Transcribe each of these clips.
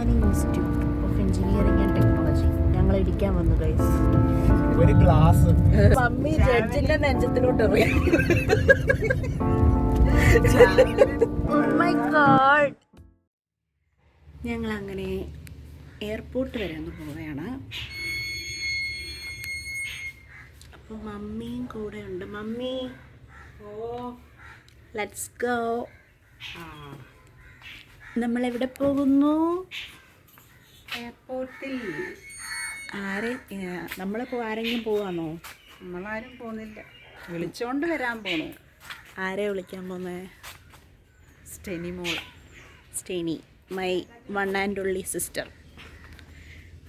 Rajdhani institute of engineering and technology ഞങ്ങൾ ഇടിക്കാൻ വന്നു ഗൈസ്. ഒരു ഗ്ലാസ് മമ്മി ജഡ്ജിന്റെ നെഞ്ചത്തിലോട്ട് എറിയാം. ഞങ്ങൾ അങ്ങനെ എയർപോർട്ട് വരെ ഒന്ന് പോവുകയാണ്. അപ്പോൾ മമ്മിയും കൂടെ ഉണ്ട്. Mummy let's go. നമ്മളെവിടെ പോകുന്നു? എയർപോർട്ടിൽ. നമ്മളിപ്പോൾ ആരെങ്കിലും പോവാണോ? നമ്മളാരും പോകുന്നില്ല, വിളിച്ചോണ്ട് വരാൻ പോണു. ആരെ വിളിക്കാൻ പോകുന്നത്? സ്റ്റെനിമോള. Steny, my one and only sister.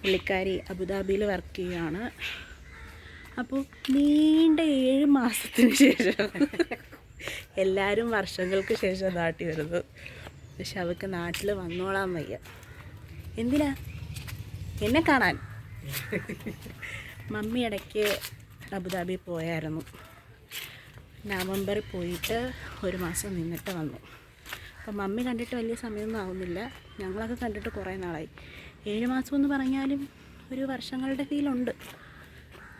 പുള്ളിക്കാരി അബുദാബിയിൽ വർക്ക് ചെയ്യുകയാണ്. അപ്പോൾ നീണ്ട 7 മാസത്തിന് ശേഷം എല്ലാവരും വർഷങ്ങൾക്ക് ശേഷം നാട്ടിൽ വരുന്നത്. പക്ഷെ അവൾക്ക് നാട്ടിൽ വന്നോളാൻ വയ്യ. എന്തിനാ? എന്നെ കാണാൻ. മമ്മി ഇടയ്ക്ക് അബുദാബി പോയായിരുന്നു. നവംബറിൽ പോയിട്ട് 1 മാസം നിന്നിട്ട് വന്നു. അപ്പം മമ്മി കണ്ടിട്ട് വലിയ സമയമൊന്നും ആവുന്നില്ല. ഞങ്ങളൊക്കെ കണ്ടിട്ട് കുറേ നാളായി. 7 മാസം എന്ന് പറഞ്ഞാലും ഒരു വർഷങ്ങളുടെ ഫീലുണ്ട്.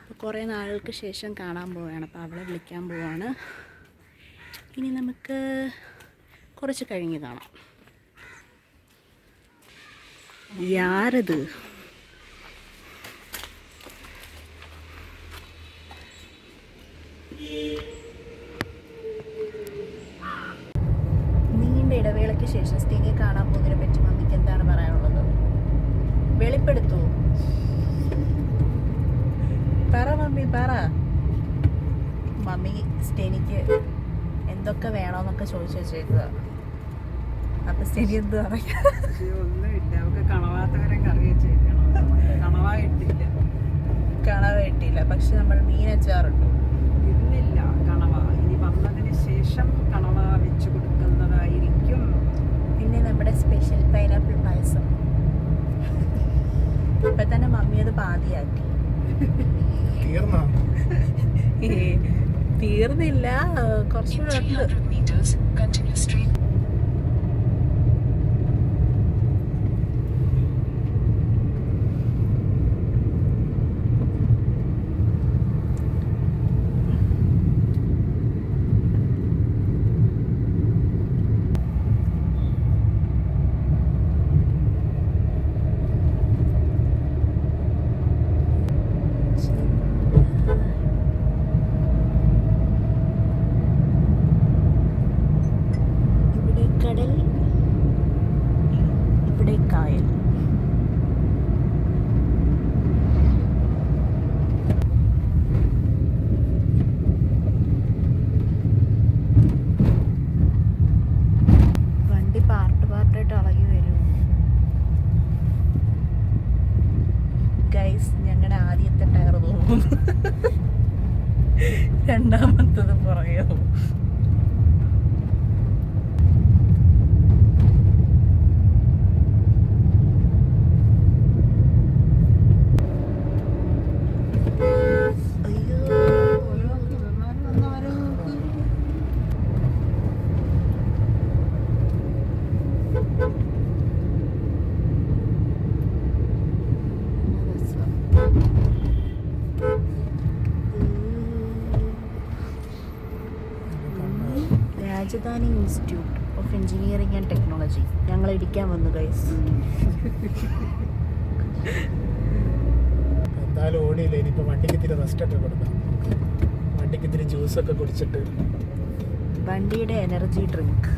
അപ്പോൾ കുറേ നാളുകൾക്ക് ശേഷം കാണാൻ പോവുകയാണ്. അപ്പോൾ അവളെ വിളിക്കാൻ പോവാണ്. ഇനി നമുക്ക് കുറച്ച് കഴിഞ്ഞ് കാണാം. യാരത്? നീണ്ട ഇടവേളയ്ക്ക് ശേഷം സ്റ്റെനിയെ കാണാൻ പോകുന്നതിനെ പറ്റി മമ്മിക്ക് എന്താണ് പറയാനുള്ളത്? വെളിപ്പെടുത്തൂ. പറ മമ്മി, പറ. മമ്മി സ്റ്റെനിക്ക് എന്തൊക്കെ വേണമെന്നൊക്കെ ചോദിച്ചു വെച്ചേക്കുക. അപ്പം സ്റ്റെനി എന്ത് പറയാ? ഒന്നുമില്ല, അവർക്ക് കണവാത്തവരെ കറി വെച്ചേക്കണം. കണവ കിട്ടില്ല. കണവ കിട്ടിയില്ല, പക്ഷെ നമ്മൾ മീനച്ചാറുണ്ട്. ഇന്നില്ല കണവ. ഇനി വന്നതിന് ശേഷം കണവ വെച്ച് കൊടുക്കുന്നതായിരിക്കും. പിന്നെ നമ്മുടെ സ്പെഷ്യൽ പൈനാപ്പിൾ പായസം. ഇപ്പം തന്നെ മമ്മി അത് പാതിയാക്കി. തീർന്നില്ല, കുറച്ചുകൂടെ ഉണ്ട്. ഇവിടെ കായൽ. വണ്ടി പാർട്ടായിട്ട് ഇളകി വരും. ഗൈസ്, ഞങ്ങളുടെ ആദ്യത്തെ ടയർ പോകും, രണ്ടാമത്തത് പുറകെ പോകും. Rajadhani institute of engineering and technology ഞങ്ങൾ ഇടിക്കാൻ വന്നു ഗൈസ്. എന്തായാലും ഓടിയില്ല. ഇനിയിപ്പോൾ വണ്ടിക്ക് ഇത്തിരി റെസ്റ്റ് ഒക്കെ കൊടുക്കാം. വണ്ടിക്ക് ഇത്തിരി ജ്യൂസൊക്കെ കുടിച്ചിട്ട് വണ്ടിയുടെ എനർജി ഡ്രിങ്ക്.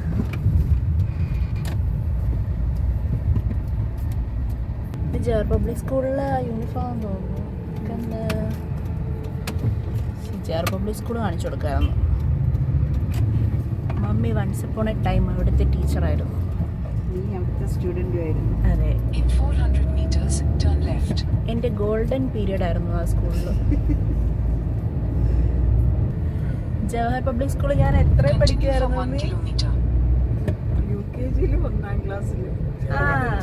ജവഹർ പബ്ലിക് സ്കൂളിലെ യൂണിഫോം തോന്നുന്നു. ജവഹർ പബ്ലിക് സ്കൂൾ കാണിച്ചു കൊടുക്കാമായിരുന്നു. Mummy once upon a time അവിടുത്തെ ടീച്ചറായിരുന്നു. നീ അവിടുത്തെ സ്റ്റുഡൻറ്റും ആയിരുന്നു. അതെ, എൻ്റെ ഗോൾഡൻ പീരീഡ് ആയിരുന്നു ആ സ്കൂളിൽ. ജവഹർ പബ്ലിക് സ്കൂൾ ഞാൻ എത്ര പഠിക്കുമായിരുന്നു? UKG-ലും 1ാം ക്ലാസ്സിലും.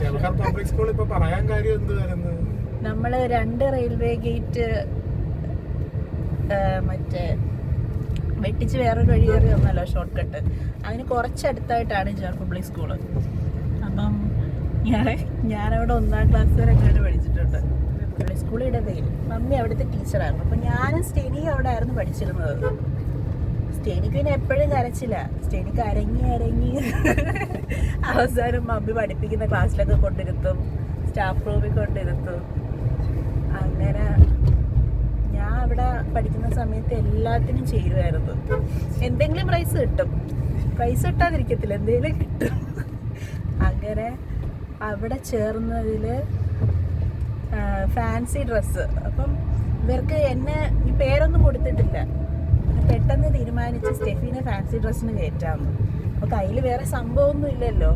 ജവഹർ പബ്ലിക് സ്കൂൾ ഇപ്പൊ പറയാൻ കാര്യം എന്തുവായിരുന്നു? നമ്മള് 2 റെയിൽവേ ഗേറ്റ് മറ്റേ വെട്ടിച്ച് വേറൊരു വഴി കയറി ഒന്നല്ലോ ഷോർട്ട് കട്ട്. അതിന് കുറച്ചടുത്തായിട്ടാണ് ജവഹർ പബ്ലിക് സ്കൂള്. അപ്പം ഞാനവിടെ 1ാം ക്ലാസ് വരെ എങ്ങാണ്ട് പഠിച്ചിട്ടുണ്ട് സ്കൂളിൽ ഇടവയിൽ. മമ്മി അവിടുത്തെ ടീച്ചറായിരുന്നു. അപ്പം ഞാനും സ്റ്റെനി അവിടെ ആയിരുന്നു പഠിച്ചിരുന്നത്. സ്റ്റെനിക്ക് പിന്നെ എപ്പോഴും കരച്ചില്ല. സ്റ്റെനിക്ക് അരങ്ങി അവസാനം മമ്മി പഠിപ്പിക്കുന്ന ക്ലാസ്സിലൊക്കെ കൊണ്ടിരുത്തും, സ്റ്റാഫ് റൂമിൽ കൊണ്ടിരുത്തും. അങ്ങനെ ഞാൻ അവിടെ പഠിക്കുന്ന സമയത്ത് എല്ലാത്തിനും ചെയ്യുമായിരുന്നു. എന്തെങ്കിലും പ്രൈസ് കിട്ടും, പ്രൈസ് കിട്ടാതിരിക്കത്തില്ല, എന്തെങ്കിലും കിട്ടും. അങ്ങനെ അവിടെ ചേർന്നതിൽ ഫാൻസി ഡ്രസ്സ്. അപ്പം ഇവർക്ക് എന്നെ ഈ പേരൊന്നും കൊടുത്തിട്ടില്ല. പെട്ടെന്ന് തീരുമാനിച്ച് സ്റ്റെഫീനെ ഫാൻസി ഡ്രസ്സിന് കയറ്റാമെന്ന്. അപ്പോൾ കയ്യിൽ വേറെ സംഭവമൊന്നും ഇല്ലല്ലോ.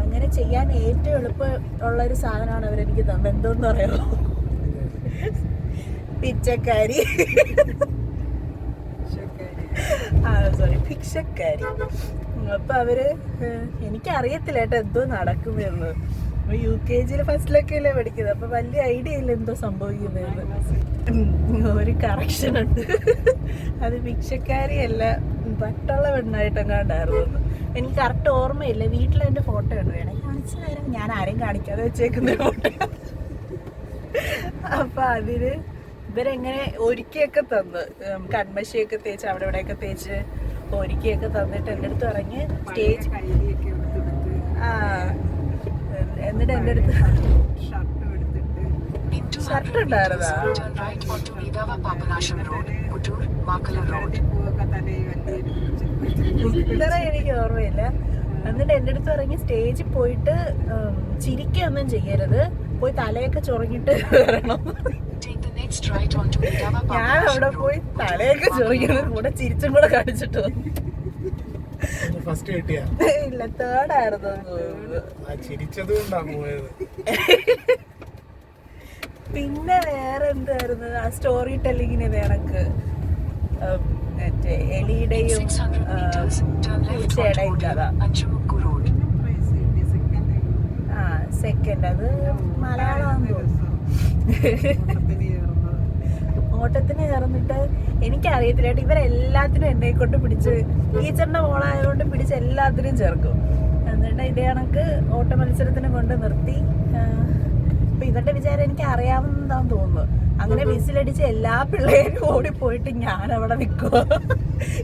അങ്ങനെ ചെയ്യാൻ ഏറ്റവും എളുപ്പമുള്ളൊരു സാധനമാണ് അവരെനിക്ക് തന്നത്. എന്തോന്ന് പറയാമോ? പിച്ചക്കാരി. ഭിക്ഷക്കാരി. അപ്പൊ അവര് എനിക്കറിയത്തില്ല കേട്ടോ എന്തോ നടക്കുമെന്ന്. UKG ഫസ്റ്റിലൊക്കെ അല്ലേ പഠിക്കുന്നത്. അപ്പൊ വലിയ ഐഡിയ ഇല്ല എന്തോ സംഭവിക്കുന്നതെന്ന്. ഒരു കറക്ഷൻ ഉണ്ട്, അത് ഭിക്ഷക്കാരിയല്ല, പട്ടുള്ള പെണ്ണായിട്ടെങ്ങാണ്ടായിരുന്നു. എനിക്ക് കറക്റ്റ് ഓർമ്മയില്ല. വീട്ടിൽ എൻ്റെ ഫോട്ടോ ഉണ്ട്, വേണമെങ്കിൽ കാണിച്ചു തരാം. ഞാൻ ആരെയും കാണിക്കാതെ വെച്ചേക്കുന്ന ഫോട്ടോ. അപ്പൊ അതിന് ഇവരെങ്ങനെ ഒരുക്കിയൊക്കെ തന്ന്, കൺമശിയൊക്കെ തേച്ച് അവിടെ ഇവിടെയൊക്കെ തേച്ച് ഒരുക്കിയൊക്കെ തന്നിട്ട് എൻ്റെ അടുത്ത് പറഞ്ഞ് സ്റ്റേജ് എന്നിട്ട് എൻ്റെ അടുത്ത് ഷർട്ട് ഉണ്ടായിരുന്നാ? ഇത്ര എനിക്ക് ഓർമ്മയില്ല. എന്നിട്ട് എൻ്റെ അടുത്ത് പറഞ്ഞ് സ്റ്റേജിൽ പോയിട്ട് ചിരിക്കൊന്നും ചെയ്യരുത്, പോയി തലയൊക്കെ ചൊറങ്ങിട്ട് വരണം. ഞാൻ അവിടെ പോയി തലയൊക്കെ ചൊറിക്കുന്നത് കൂടെ ചിരിച്ചും കൂടെ കാണിച്ചിട്ട് വന്നു. ഫസ്റ്റ് കിട്ടിയ ഇല്ല, തേർഡായിരുന്നു. പിന്നെ വേറെ എന്തായിരുന്നു ആ സ്റ്റോറി ടെല്ലിങ്ങിന് കണക്ക് മറ്റേ എലിയുടെയും പൂച്ചയുടെയും കഥ. സെക്കൻഡ് അത് മലയാളമാണെന്ന് തോന്നുന്നു. ഓട്ടത്തിന് ചേർന്നിട്ട് എനിക്കറിയത്തില്ല കേട്ടോ. ഇവരെല്ലാത്തിനും എന്നെ കൊണ്ട് പിടിച്ച്, ടീച്ചറിന്റെ മോളായതുകൊണ്ട് പിടിച്ച് എല്ലാത്തിനും ചേർക്കും. എന്നിട്ട് ഇതേ കണക്ക് ഓട്ട മത്സരത്തിന് കൊണ്ട് നിർത്തി. അപ്പൊ ഇവരുടെ വിചാരം എനിക്ക് അറിയാവുന്നതാന്ന് തോന്നുന്നു. അങ്ങനെ വിസിലടിച്ച് എല്ലാ പിള്ളേരും ഓടിപ്പോയിട്ട് ഞാൻ അവിടെ നിൽക്കുക.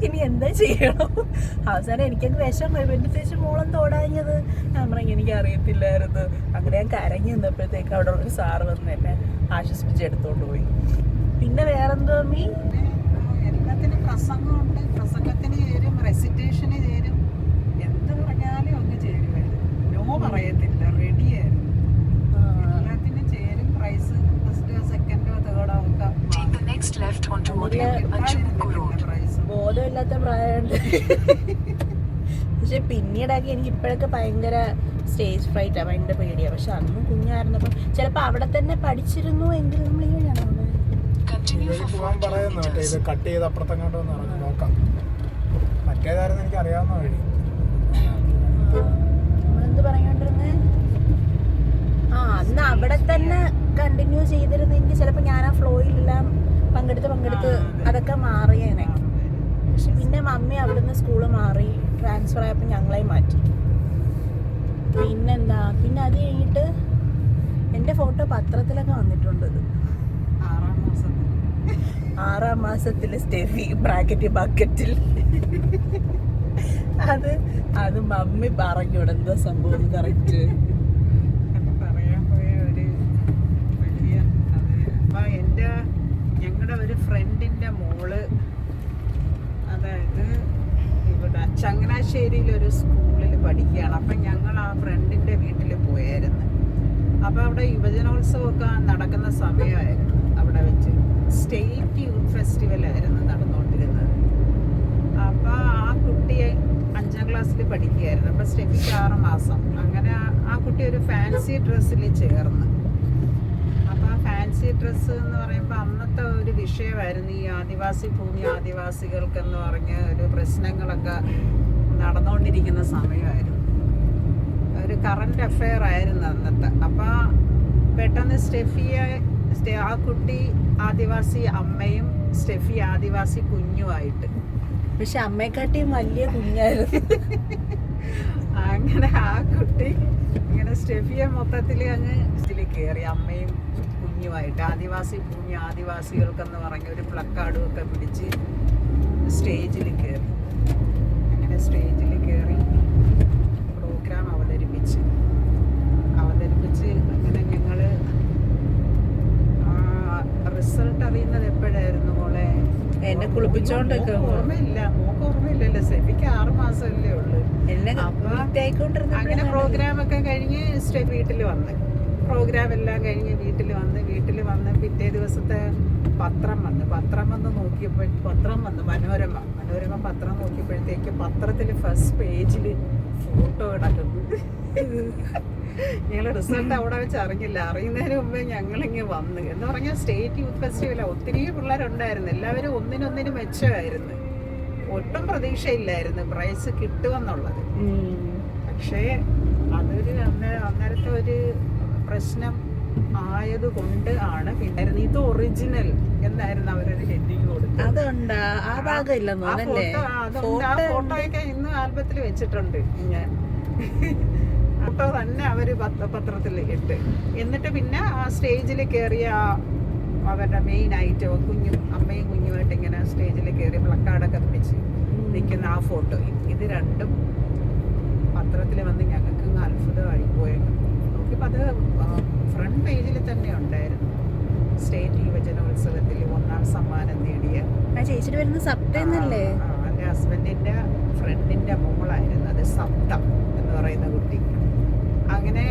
ഇനി എന്താ ചെയ്യണം? അവസാനം എനിക്കങ്ങ് വിഷം വരുമ്പോൾ എൻ്റെ ചേച്ചി മോളെന്ത് ഓടാഞ്ഞത്? ഞാൻ പറഞ്ഞു എനിക്ക് അറിയത്തില്ലായിരുന്നു. അങ്ങനെ ഞാൻ കരഞ്ഞു നിന്നപ്പോഴത്തേക്ക് അവിടെ ഒരു സാറ് വന്ന് എന്നെ ആശ്വസിപ്പിച്ച് എടുത്തോണ്ട് പോയി. പിന്നെ വേറെന്തോ മീ എല്ലാത്തിനും പ്രസംഗമുണ്ട്, പ്രസംഗത്തിന് ചേരും, റെസിറ്റേഷന് ചേരും, എന്ത് പറഞ്ഞാലും ഒന്ന് ചേരുമായിരുന്നു. നോ പറയത്തില്ല, റെഡിയായിരുന്നു. എല്ലാത്തിനും ചേരും. പ്രൈസ് ഫസ്റ്റോ സെക്കൻഡോ തേർഡോ ഒക്കെ. ബോധമില്ലാത്ത പ്രായമുണ്ട്. പക്ഷെ പിന്നീടാക്കി എനിക്ക് ഇപ്പോഴൊക്കെ ഭയങ്കര സ്റ്റേജ് ഫ്രൈറ്റാണ്, ഭയങ്കര പേടിയാണ്. പക്ഷെ അന്ന് കുഞ്ഞായിരുന്നപ്പം ചിലപ്പോൾ അവിടെ തന്നെ പഠിച്ചിരുന്നു എങ്കിൽ നമ്മൾ ഈ വഴിയാണ് പോകാൻ പറയുന്നു. മറ്റേ ഇത് കട്ട് ചെയ്ത് അപ്പുറത്തെങ്ങാണ്ട് വന്ന് ഇറങ്ങി നോക്കാം. മറ്റേതായിരുന്നു എനിക്ക് അറിയാവുന്ന വഴി. നമ്മളെന്ത് പറഞ്ഞോണ്ടിരുന്നേ? അന്ന് അവിടെ തന്നെ കണ്ടിന്യൂ ചെയ്തിരുന്നെങ്കിൽ ചിലപ്പോൾ ഞാൻ ആ ഫ്ലോയിലെല്ലാം പങ്കെടുത്ത് അതൊക്കെ മാറിയേനെ. പക്ഷെ പിന്നെ മമ്മി അവിടുന്ന് സ്കൂള് മാറി, ട്രാൻസ്ഫർ ആയപ്പോൾ ഞങ്ങളെ മാറ്റി. പിന്നെന്താ, പിന്നെ അത് കഴിഞ്ഞിട്ട് എൻ്റെ ഫോട്ടോ പത്രത്തിലൊക്കെ വന്നിട്ടുണ്ട്. 6ാം മാസത്തില് സ്റ്റെഫി ബ്രാക്കറ്റ് ബക്കറ്റിൽ. അത് മമ്മി പറഞ്ഞൂടെ എന്താ സംഭവം കറക്റ്റ് പറയാൻ പോയ ഒരു വലിയ അപ്പൊ ഞങ്ങളുടെ ഒരു ഫ്രണ്ടിന്റെ മോള്, അതായത് ഇവിടെ ചങ്ങനാശ്ശേരിയിലൊരു സ്കൂളിൽ പഠിക്കുകയാണ്. അപ്പം ഞങ്ങൾ ആ ഫ്രണ്ടിന്റെ വീട്ടിൽ പോയായിരുന്നു. അപ്പോൾ അവിടെ യുവജനോത്സവമൊക്കെ നടക്കുന്ന സമയമായിരുന്നു. അവിടെ വെച്ച് സ്റ്റേറ്റ് യൂത്ത് ഫെസ്റ്റിവൽ ആയിരുന്നു നടന്നുകൊണ്ടിരുന്നത്. അപ്പോൾ ആ കുട്ടി 5ാം ക്ലാസ്സിൽ പഠിക്കുകയായിരുന്നു. അപ്പോൾ സ്റ്റെഫിക്ക് 6 മാസം. അങ്ങനെ ആ കുട്ടി ഒരു ഫാൻസി ഡ്രസ്സിൽ ചേർന്ന്. അപ്പോൾ ആ ഫാൻസി ഡ്രസ്സ് എന്ന് പറയുമ്പോൾ അന്നത്തെ ഒരു വിഷയമായിരുന്നു ഈ ആദിവാസി ഭൂമി ആദിവാസികൾക്കെന്ന് പറഞ്ഞ് ഒരു പ്രശ്നങ്ങളൊക്കെ നടന്നുകൊണ്ടിരിക്കുന്ന സമയമായിരുന്നു. ഒരു കറണ്ട് അഫെയർ ആയിരുന്നു അന്നത്തെ. അപ്പോൾ പെട്ടെന്ന് ആ കുട്ടി ആദിവാസി അമ്മയും സ്റ്റെഫി ആദിവാസി കുഞ്ഞുമായിട്ട്. പക്ഷെ അമ്മയെക്കാട്ടിയും വലിയ കുഞ്ഞായിരുന്നു. അങ്ങനെ ആ കുട്ടി ഇങ്ങനെ സ്റ്റെഫിയെ മൊത്തത്തിൽ അങ്ങ് ഇതിൽ കയറി അമ്മയും കുഞ്ഞുമായിട്ട് ആദിവാസികൾക്കെന്ന് പറഞ്ഞ ഒരു പ്ലക്കാർഡും ഒക്കെ പിടിച്ച് സ്റ്റേജിൽ കയറി. അങ്ങനെ സ്റ്റേജിൽ കയറി പ്രോഗ്രാം അവതരിപ്പിച്ച് അങ്ങനെ ഞങ്ങൾ റിസൾട്ട് അറിയുന്നത് എപ്പോഴായിരുന്നു മോളെ? എന്നെ കുളിപ്പിച്ചോണ്ടൊക്കെ ഓർമ്മയില്ലല്ലോ. സെഫിക്ക് 6 മാസമല്ലേ ഉള്ളു. അങ്ങനെ പ്രോഗ്രാം ഒക്കെ കഴിഞ്ഞ് വീട്ടിൽ വന്ന് പ്രോഗ്രാം എല്ലാം കഴിഞ്ഞ് വീട്ടിൽ വന്ന് പിറ്റേ ദിവസത്തെ പത്രം വന്ന് നോക്കിയപ്പോൾ മനോരമ പത്രം നോക്കിയപ്പോഴത്തേക്ക് പത്രത്തിൽ ഫസ്റ്റ് പേജിൽ ഫോട്ടോ കിടക്കുന്നു. ഞങ്ങൾ റിസൾട്ട് അവിടെ വെച്ച് അറിഞ്ഞില്ല. അറിയുന്നതിന് മുമ്പേ ഞങ്ങളിങ്ങ് വന്ന് എന്ന് പറഞ്ഞാൽ സ്റ്റേറ്റ് യൂത്ത് ഫെസ്റ്റിവലാണ്. ഒത്തിരി പിള്ളേരുണ്ടായിരുന്നു. എല്ലാവരും ഒന്നിനൊന്നിന് മെച്ചമായിരുന്നു. ഒട്ടും പ്രതീക്ഷയില്ലായിരുന്നു പ്രൈസ് കിട്ടുമെന്നുള്ളത്. പക്ഷേ അതൊരു അന്നേരത്തെ ഒരു പ്രശ്നം ആയതുകൊണ്ട് ആണ് പിന്നെ ഇത് ഒറിജിനൽ എന്നായിരുന്നു അവരൊരു ഹെഡിങ് കൊടുത്തത്. അതുണ്ട്, ആ ഭാഗം ഇല്ലെന്നോ? ആ ഫോട്ടോയൊക്കെ ഇന്ന് ആൽബത്തിൽ വെച്ചിട്ടുണ്ട്. ഞാൻ ഫോട്ടോ തന്നെ അവര് പത്രത്തിൽ ഇട്ട്. എന്നിട്ട് പിന്നെ ആ സ്റ്റേജിൽ കയറിയ അവരുടെ മെയിൻ ആയിട്ട് അമ്മയും കുഞ്ഞുമായിട്ട് ഇങ്ങനെ സ്റ്റേജിൽ കയറി പ്ലക്കാർഡൊക്കെ പിടിച്ച് നിൽക്കുന്ന ആ ഫോട്ടോയും ഇത് രണ്ടും പത്രത്തിൽ വന്ന് ഞങ്ങൾക്ക് അത്ഭുതമായി പോയത്. നോക്കിയപ്പോൾ അത് ഫ്രണ്ട് പേജിൽ തന്നെ ഉണ്ടായിരുന്നു. സ്റ്റേറ്റ് യുവജനോത്സവത്തിൽ 1ാം സമ്മാനം നേടിയ ചേച്ചിയുടെ വരുന്ന സപ്തന്നല്ലേ? എൻ്റെ ഹസ്ബൻഡിൻ്റെ ഫ്രണ്ടിൻ്റെ മോളായിരുന്നു അത്, സപ്ത എന്ന് പറയുന്ന കുട്ടി. അങ്ങനെ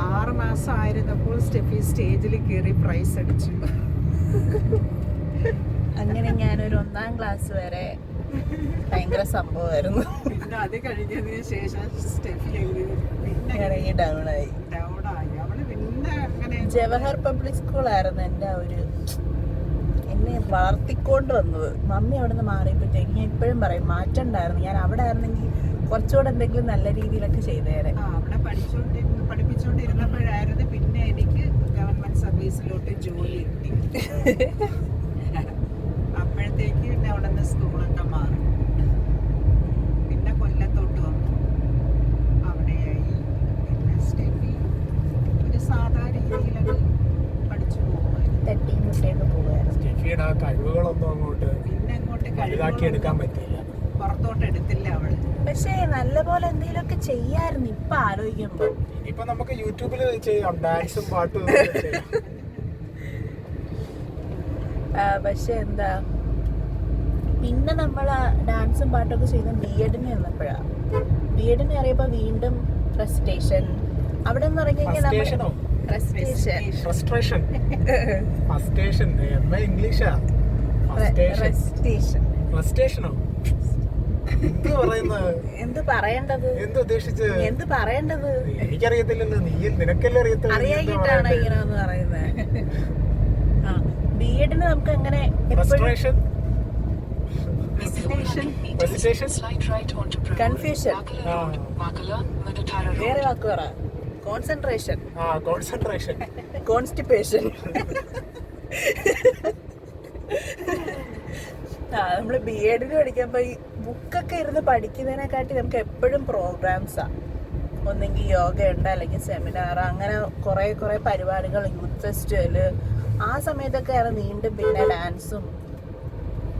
6 മാസം ആയിരുന്നപ്പോൾ സ്റ്റെഫി സ്റ്റേജിൽ കയറി പ്രൈസ് അടിച്ചു. അങ്ങനെ ഞാനൊരു 1ാം ക്ലാസ് വരെ ഭയങ്കര സംഭവമായിരുന്നു. പിന്നെ അത് കഴിഞ്ഞതിന് ശേഷം സ്റ്റെഫി ഡൗൺ ആയി. അവള് പിന്നെ അങ്ങനെ ജവഹർ പബ്ലിക് സ്കൂളായിരുന്നു എന്നെ വളർത്തിക്കൊണ്ട് വന്നത്. മമ്മി അവിടെ നിന്ന് മാറിയപ്പോഴത്തേക്ക് ഞാൻ ഇപ്പോഴും പറയും മാറ്റണ്ടായിരുന്നു. ഞാൻ അവിടെ ആയിരുന്നെങ്കിൽ കുറച്ചുകൂടെ എന്തെങ്കിലും നല്ല രീതിയിലൊക്കെ ചെയ്തേരെ. അവിടെ പഠിപ്പിച്ചോണ്ടിരുന്നപ്പോഴായിരുന്നു പിന്നെ എനിക്ക് ഗവൺമെന്റ് സർവീസിലോട്ട് ജോലി കിട്ടി. അപ്പോഴത്തേക്ക് പിന്നെ അവിടെ നിന്ന് സ്കൂളൊക്കെ മാറി. പിന്നെ കൊല്ലത്തോട്ട് വന്നു, അവിടെയായി. പിന്നെ സ്റ്റെഫി ഒരു സാധാ രീതിയിലൊക്കെ പഠിച്ചു പോകുമായിരുന്നു. തട്ടിയും മുട്ടയൊക്കെ പോകുമായിരുന്നു. സ്റ്റെഫിയുടെ ആ കഴിവുകളൊന്നും അങ്ങോട്ട് പിന്നെ അങ്ങോട്ട് വലുതാക്കി എടുക്കാൻ പറ്റിയില്ല. പുറത്തോട്ട് എടുത്തില്ല അവള്. പക്ഷേ നല്ലപോലെ എന്തെങ്കിലുമൊക്കെ ചെയ്യായിരുന്നു ഇപ്പൊ ആലോചിക്കുമ്പോ. ഇപ്പൊ നമുക്ക് യൂട്യൂബിൽ ചെയ്യാം, ഡാൻസും പാട്ടും ചെയ്യാം. പക്ഷെ എന്താ പിന്നെ നമ്മൾ ഡാൻസും പാട്ടൊക്കെ ചെയ്ത് ബി.എഡിന് വന്നപ്പോഴാണ്. ബി.എഡിന് അറിയപ്പോ വീണ്ടും ഫ്രസ്ട്രേഷൻ. അവിടെ എന്ന് പറഞ്ഞു കഴിഞ്ഞാൽ എന്ത് പറയേണ്ടത്, എന്ത് പറയേണ്ടത് എനിക്കറിയത്തില്ലല്ലോ, നീ നിനക്കല്ലേ അറിയത്തില്ല. അറിയായിട്ടാണ് ഇങ്ങനെ ഒന്ന് പറയുന്നത്. ബി.എഡിന് നമുക്ക് അങ്ങനെ കൺഫ്യൂഷൻ, വേറെ വാക്ക് പറ, കോൺസെൻട്രേഷൻ, കോൺസ്റ്റിപ്പേഷൻ. നമ്മള് ബി.എഡിന് പഠിക്കുമ്പോ ഈ ബുക്കൊക്കെ ഇരുന്ന് പഠിക്കുന്നതിനെക്കാട്ടി നമുക്ക് എപ്പോഴും പ്രോഗ്രാംസാ. ഒന്നെങ്കിൽ യോഗ ഉണ്ട്, അല്ലെങ്കിൽ സെമിനാർ, അങ്ങനെ കുറെ പരിപാടികൾ, യൂത്ത് ഫെസ്റ്റിവല്. ആ സമയത്തൊക്കെയാണ് വീണ്ടും പിന്നെ ഡാൻസും.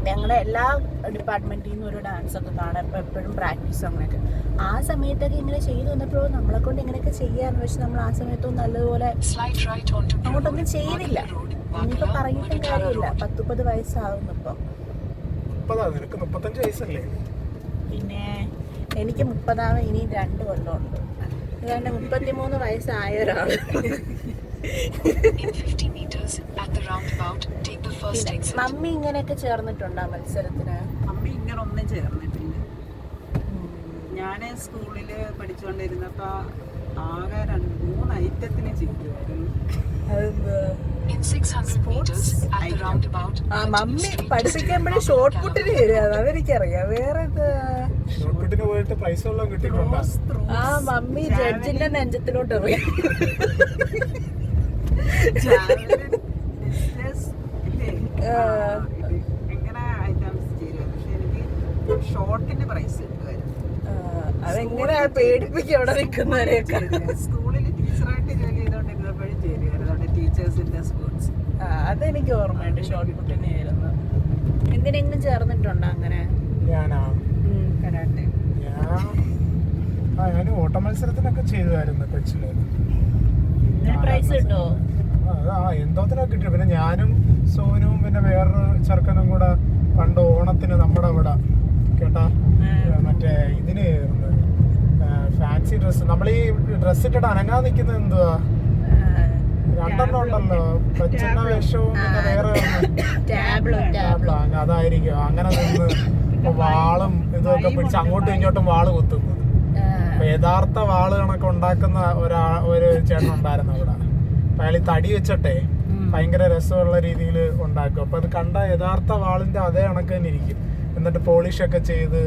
ഞങ്ങളുടെ എല്ലാ ഡിപ്പാർട്ട്മെന്റിൽ നിന്നും ഒരു ഡാൻസൊക്കെ കാണാൻ എപ്പോഴും പ്രാക്ടീസും അങ്ങനെയൊക്കെ. ആ സമയത്തൊക്കെ ഇങ്ങനെ ചെയ്തു വന്നപ്പോൾ നമ്മളെ കൊണ്ട് ഇങ്ങനെയൊക്കെ ചെയ്യാന്ന് വെച്ചാൽ നമ്മൾ ആ സമയത്തൊന്നും നല്ലതുപോലെ അങ്ങോട്ടൊന്നും ചെയ്തില്ല. ഇനിയിപ്പോ പറഞ്ഞിട്ടും കാര്യമില്ല. 10-30 വയസ്സാവുന്നു ഇപ്പൊ. പിന്നെ എനിക്ക് 30 ഇനി 2 കൊല്ലമുണ്ട്. അതുകൊണ്ട് 33 വയസ്സായ ഒരാള്. മമ്മി ഇങ്ങനെയൊക്കെ ചേർന്നിട്ടുണ്ടോ മത്സരത്തിന്? മമ്മി ഇങ്ങനെ ഒന്നും ചേർന്നിട്ടില്ല. ഞാൻ സ്കൂളിൽ പഠിച്ചുകൊണ്ടിരുന്നപ്പോ ആകെ 3 ഐറ്റത്തിന് ചെയ്യുമായിരുന്നു. മമ്മി പഠിപ്പിക്കുമ്പോഴേ ഷോർട്ട് പുട്ടിന് ചേരുന്നത് അതെനിക്കറിയാം. വേറെ ആ മമ്മി ജഡ്ജിന്റെ നെഞ്ചത്തിലോട്ട് എറിയാം. എങ്ങനെ ഐറ്റംസ് ചേരുമായിരുന്നു. പക്ഷെ എനിക്ക് ഷോർട്ടിന് പ്രൈസ് കിട്ടുമായിരുന്നു. അതെങ്ങനെ പേടിപ്പിക്കും അവിടെ നിൽക്കുന്നവരെയൊക്കെ. സ്കൂളിൽ ടീച്ചറായിട്ട് ജോലി ചെയ്തോണ്ടിരുന്നപ്പോഴും ചേരുമായിരുന്നു ടീച്ചേഴ്സിന്റെ സ്പോർട്സ്. അതെനിക്ക് ഓർമ്മയുണ്ട്, ഷോർട്ട് പുട്ടിന് ആയിരുന്നു. എന്തിനെങ്കിലും ചേർന്നിട്ടുണ്ടോ അങ്ങനെ? ഞാനാ കരാട്ടെ. ഞാൻ ഓട്ട മത്സരത്തിനൊക്കെ ചെയ്തായിരുന്നു കൊച്ചില്. പ്രൈസ് കിട്ടോ? എന്തോത്തിനൊക്കെ കിട്ടി. പിന്നെ ഞാനും സോനും പിന്നെ വേറൊരു ചെറുക്കനും കൂടെ പണ്ട് ഓണത്തിന് നമ്മുടെ ഇവിടെ കേട്ടാ മറ്റേ ഇതിന് ഫാൻസി ഡ്രസ്സ്, നമ്മൾ ഈ ഡ്രസ്സ് ഇട്ടിട്ട് അനങ്ങാൻ നിൽക്കുന്നത് എന്തുവാ, രണ്ടെണ്ണം ഉണ്ടല്ലോ, പച്ചെണ്ണ വേഷവും പിന്നെ വേറെ അതായിരിക്കും. അങ്ങനെ നിന്ന് വാളും ഇതൊക്കെ പിടിച്ച് അങ്ങോട്ടും ഇങ്ങോട്ടും വാള് കുത്തുന്നു. യഥാർത്ഥ വാള് കണക്ക് ഉണ്ടാക്കുന്ന ഒരു ചേട്ടൻ ഉണ്ടായിരുന്നു അവിടെ. അപ്പൊ അയാൾ ഈ തടി വെച്ചിട്ടെ ഭയങ്കര രസമുള്ള രീതിയിൽ ഉണ്ടാക്കും. അപ്പൊ അത് കണ്ട യഥാർത്ഥ വാളിന്റെ അതേ കണക്ക് തന്നെ ഇരിക്കും. എന്നിട്ട് പോളിഷ് ഒക്കെ ചെയ്ത്